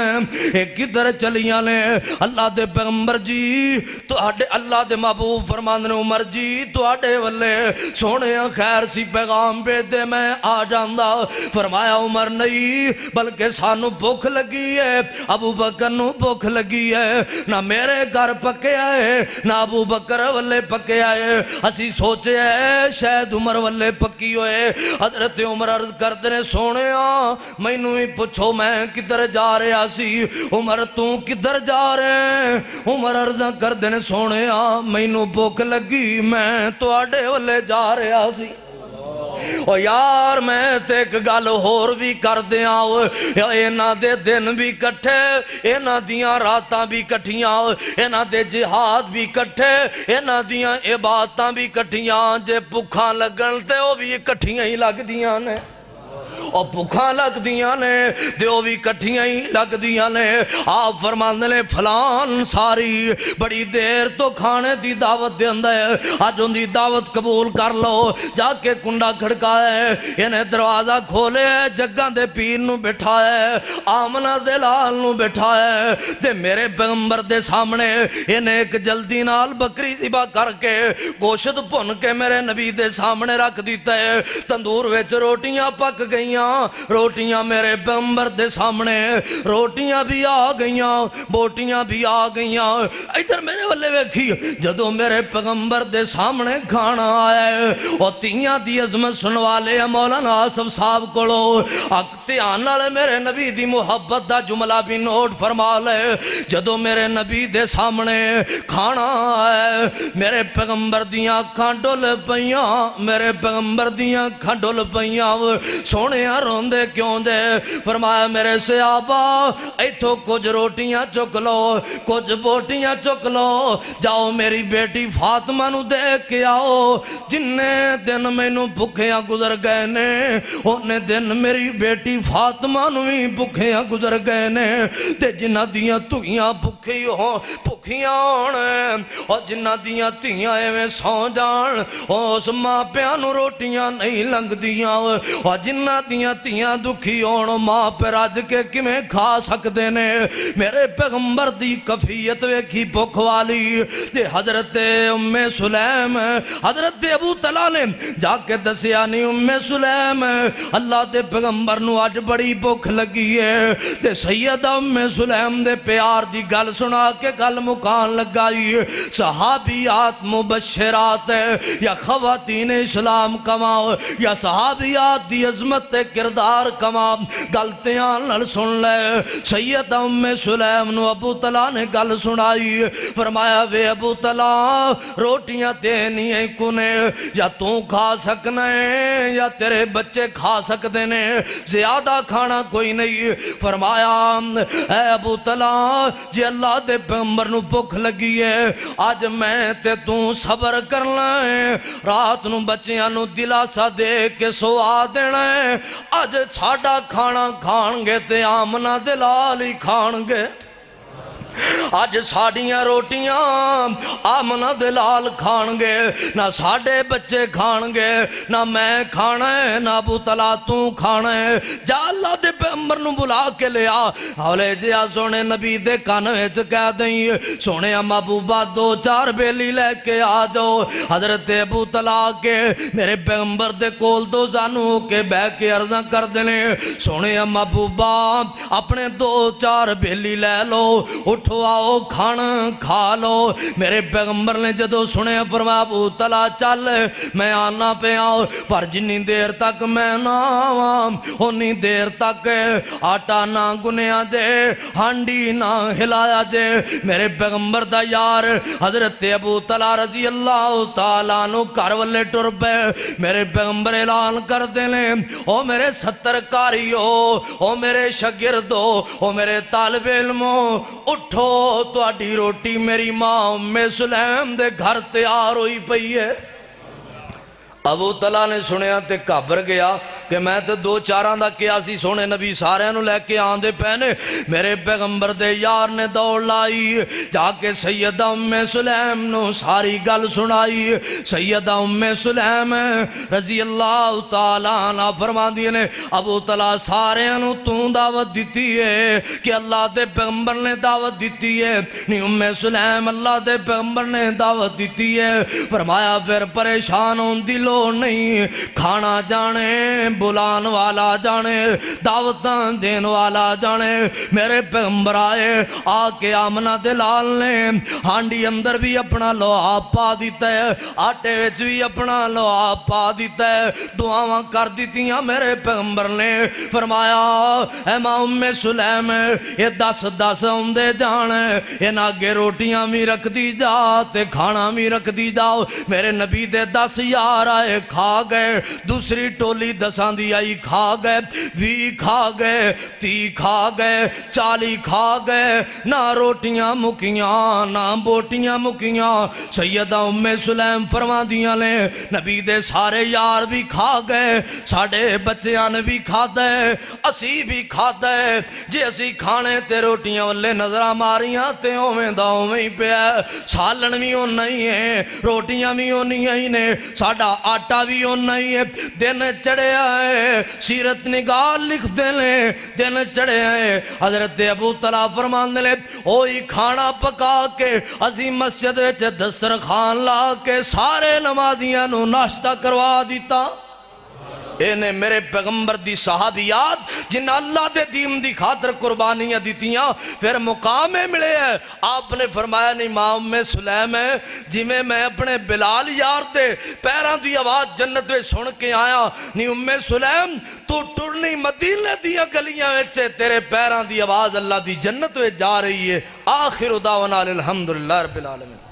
ایک کدھر چلیاں نے؟ اللہ دے پیغمبر جی تو اللہ دے محبوب فرماندے نے عمر جی تواڈے ولے سونیاں خیر سی پیغام بھیج دے میں آ جاندا۔ فرمایا عمر نہیں بلکہ سانو بھوک لگی ہے، ابو بکر نو بھوک لگی ہے، نہ میرے گھر پکے آئے نہ ابو بکر والے پکے آئے، اسی سوچے ہے شاید عمر والے پکی ہوئے۔ حضرت عمر عرض کردے نے سونے میں نو ہی پوچھو میں کدھر جا رہا سی؟ عمر تو کدھر جا رہے؟ عمر عرض کردے نے سونے میں نو بھوک لگی میں تو آڈے والے جا رہا سی۔ او یار میں تے ایک گل ہور بھی کر دیاں، اینا دے دن بھی کٹھے، اینا دیاں راتاں بھی کٹھیاں، اینا دے جہاد بھی کٹھے، اینا دیاں عبادتاں بھی کٹھیاں، جے بھکھاں لگن تے او بھی کٹھیاں ہی لگ دیاں نے، اور بھکھاں لگ دیاں نے دیو بھی کٹھیاں ہی لگ دیاں نے۔ آپ فرماندے نے فلان ساری بڑی دیر تو کھانے دی دعوت دے اندر، آج ان دی دعوت قبول کر لو، جا کے کنڈا کھڑکائے، انہیں دروازہ کھولے، جگاں دے پیر نو بٹھائے، آمنہ دے لال نو بٹھائے، تے میرے پیغمبر دے سامنے انہیں ایک جلدی نال بکری ذبح کر کے گوشت بھن کے میرے نبی دے سامنے رکھ دیتا ہے۔ تندور وچ روٹیاں پک گئیاں، روٹیاں میرے پیغمبر دے سامنے، روٹیاں بھی آ گئیاں، بوٹیاں بھی آ گئیاں۔ ادھر میرے والے ویکھی جدو میرے پیغمبر دے سامنے کھانا آئے، اور تیاں دی عظمت سنوا لے مولانا آصف صاحب کولو، دھیان نال میرے نبی دی محبت دا جملہ بھی نوٹ فرما لے۔ جدو میرے نبی دے سامنے کھانا آئے، میرے پیغمبر دیاں اکھاں ڈول پئیاں، میرے پیغمبر دیاں اکھاں ڈول پئیاں، سونے روندے کیوں دے؟ فرمایا میرے صحابہ ایتھو کچھ روٹیاں چک لو، کچھ بوٹیاں چک لو، جاؤ میری بیٹی فاطمہ نو دیکھ کے آؤ، جننے دن میں نو بھکھیاں گزر گئے نے انہیں دن میری بیٹی فاطمہ نو ہی بھکھیاں گزر گئے نے، تے جنہ دیاں تُھیاں بھکھیاں ہونے، اور جنہ دیاں تھیاں ایویں سو جان اس ماں پیاں نو روٹیاں نہیں لنگ دیاں، اور جنہ دیاں دیاں تیاں دکھی ہون ماں پہ رج کے کمیں کھا سکتے نے میرے پیغمبر دی کفیت ویکھی بھوک والی تے حضرت ام سلیم حضرت ابو طلحہ نے جا کے دسیا نہیں ام سلیم اللہ دے پیغمبر نو اج بڑی بھوک لگی ہے تے سیدہ ام سلیم دے پیار دی گل سنا کے گل مکان لگائی صحابیات مبشرات یا خواتین اسلام کماؤ یا صحابیات دی عظمت کردار کماؤ گلتیاں نل سن لے سیدہ ام سلیم نو ابو طلحہ نے گل سنائی فرمایا وے ابو طلحہ روٹیاں تینی ہیں کنے یا تو کھا سکنا ہے یا تیرے بچے کھا سکتے نے زیادہ کھانا کوئی نہیں فرمایا اے ابو طلحہ جی اللہ دے پیغمبر نو بھوک لگی ہے آج میں تے تو صبر کرنا ہے رات نو بچیاں نو دلاسا دے کے سوا دینا ہے آج ساڑا کھانا کھان گے تے آمنہ دلال ہی کھان گے آج ساڑیاں روٹیاں آمنہ دلال کھان گے نہ ساڑے بچے کھان گے نہ میں کھانا ہے نہ ابو طلحہ تو کھانا ہے جا اللہ دے پیغمبر نو بلا کے لیا ہولے جیا سونے نبی دے کانویچ کہہ دیں سونے محبوبہ دو چار بیلی لے کے آ جاؤ حضرت ابو طلحہ کے میرے پیغمبر دے کول دو زانو کے بہ کے عرضاں کر دینے سونے محبوبہ اپنے دو چار بیلی لے لو اٹھو آؤ کھانا کھا لو میرے پیغمبر نے جدو سنے فرمایا ابو طلحہ چل میں آنا پہ آؤ پر جنی دیر تک میں نہ آواں انی دیر تک آٹا نہ گنیا جے ہانڈی نہ ہلایا جے میرے پیغمبر دا یار حضرت ابو طلحہ رضی اللہ تعالیٰ نو کر والے ٹر پے میرے پیغمبر اعلان کر دینے او میرے 70 کاریو او میرے شاگردو او میرے طالب علمو اٹھو تو اڈی روٹی میری ماں ام سلیم دے گھر تیار ہوئی پئی ہے ابو طلحہ نے سنیا تے کابر گیا کہ میں تے دو چاراں دا کیا سی سونے نبی سارے نو لے کے آن دے پہنے میرے پیغمبر دے یار نے دوڑ لائی جا کے سیدہ ام سلیم نو ساری گل سنائی سیدہ ام سلیم رضی اللہ تعالیٰ عنہ فرما دیے نے ابو طلحہ سارے نو توں دعوت دیتی ہے کہ اللہ دے پیغمبر نے دعوت دیتی ہے نہیں ام سلیم اللہ دے پیغمبر نے دعوت دیتی ہے فرمایا پھر پریشان ہون دی لوڑ نہیں کھانا جانے بلان والا جانے دعوتاں دین والا جانے میرے پیغمبر آئے آ کے آمنہ دلال نے ہانڈی اندر بھی اپنا لوہا پا دیتا ہے آٹے وچ بھی اپنا لوہا پا دیتا ہے دعاواں کر دیتیاں میرے پیغمبر نے فرمایا اے ماں ام سلیم یہ 10 ہوندے جانے یہ ناگے روٹیاں بھی رکھ دی جا تے کھانا بھی رکھ دی جاؤ میرے نبی دے 10 یار آئے کھا گئے دوسری ٹولی 10 دی آئی کھا گئے 20 کھا گئے 30 کھا گئے 40 کھا گئے نہ روٹیاں مکیاں نہ بوٹیاں مکیاں سیدہ ام سلیم فرما دیاں لے نبی دے سارے یار بھی کھا گئے ساڑے بچیاں نے بھی کھا دے اسی بھی کھا دے جی اسی کھانے تے روٹیاں والے نظرہ ماریاں تے اومیں دا اومیں ہی پہ ہے سالن بھی ہو نہیں ہے روٹیاں بھی ہو نہیں ہے ساڑا آٹا بھی ہو نہیں ہے دن چڑھے آئے سیرت نگاہ لکھ دے لے دن چڑھے آئے حضرت ابو طلحہ فرمان دے لے اوہی کھانا پکا کے اسی مسجد وچ دسترخوان لا کے سارے نمازیاں نو ناشتہ کروا دیتا اینے میرے پیغمبر دی صحابیات جن اللہ دے دین دی خاطر قربانیاں دیتیاں پھر مقامے ملے ہیں آپ نے فرمایا نہیں ماں ام سلیم ہے جی میں اپنے بلال یار دے پیران دی آواز جنت میں سن کے آیا نہیں ام سلیم تو ٹرنی مدینے دیا گلیاں ویچے تیرے پیران دی آواز اللہ دی جنت میں جا رہی ہے آخر دعوانا الحمدللہ رب العالمین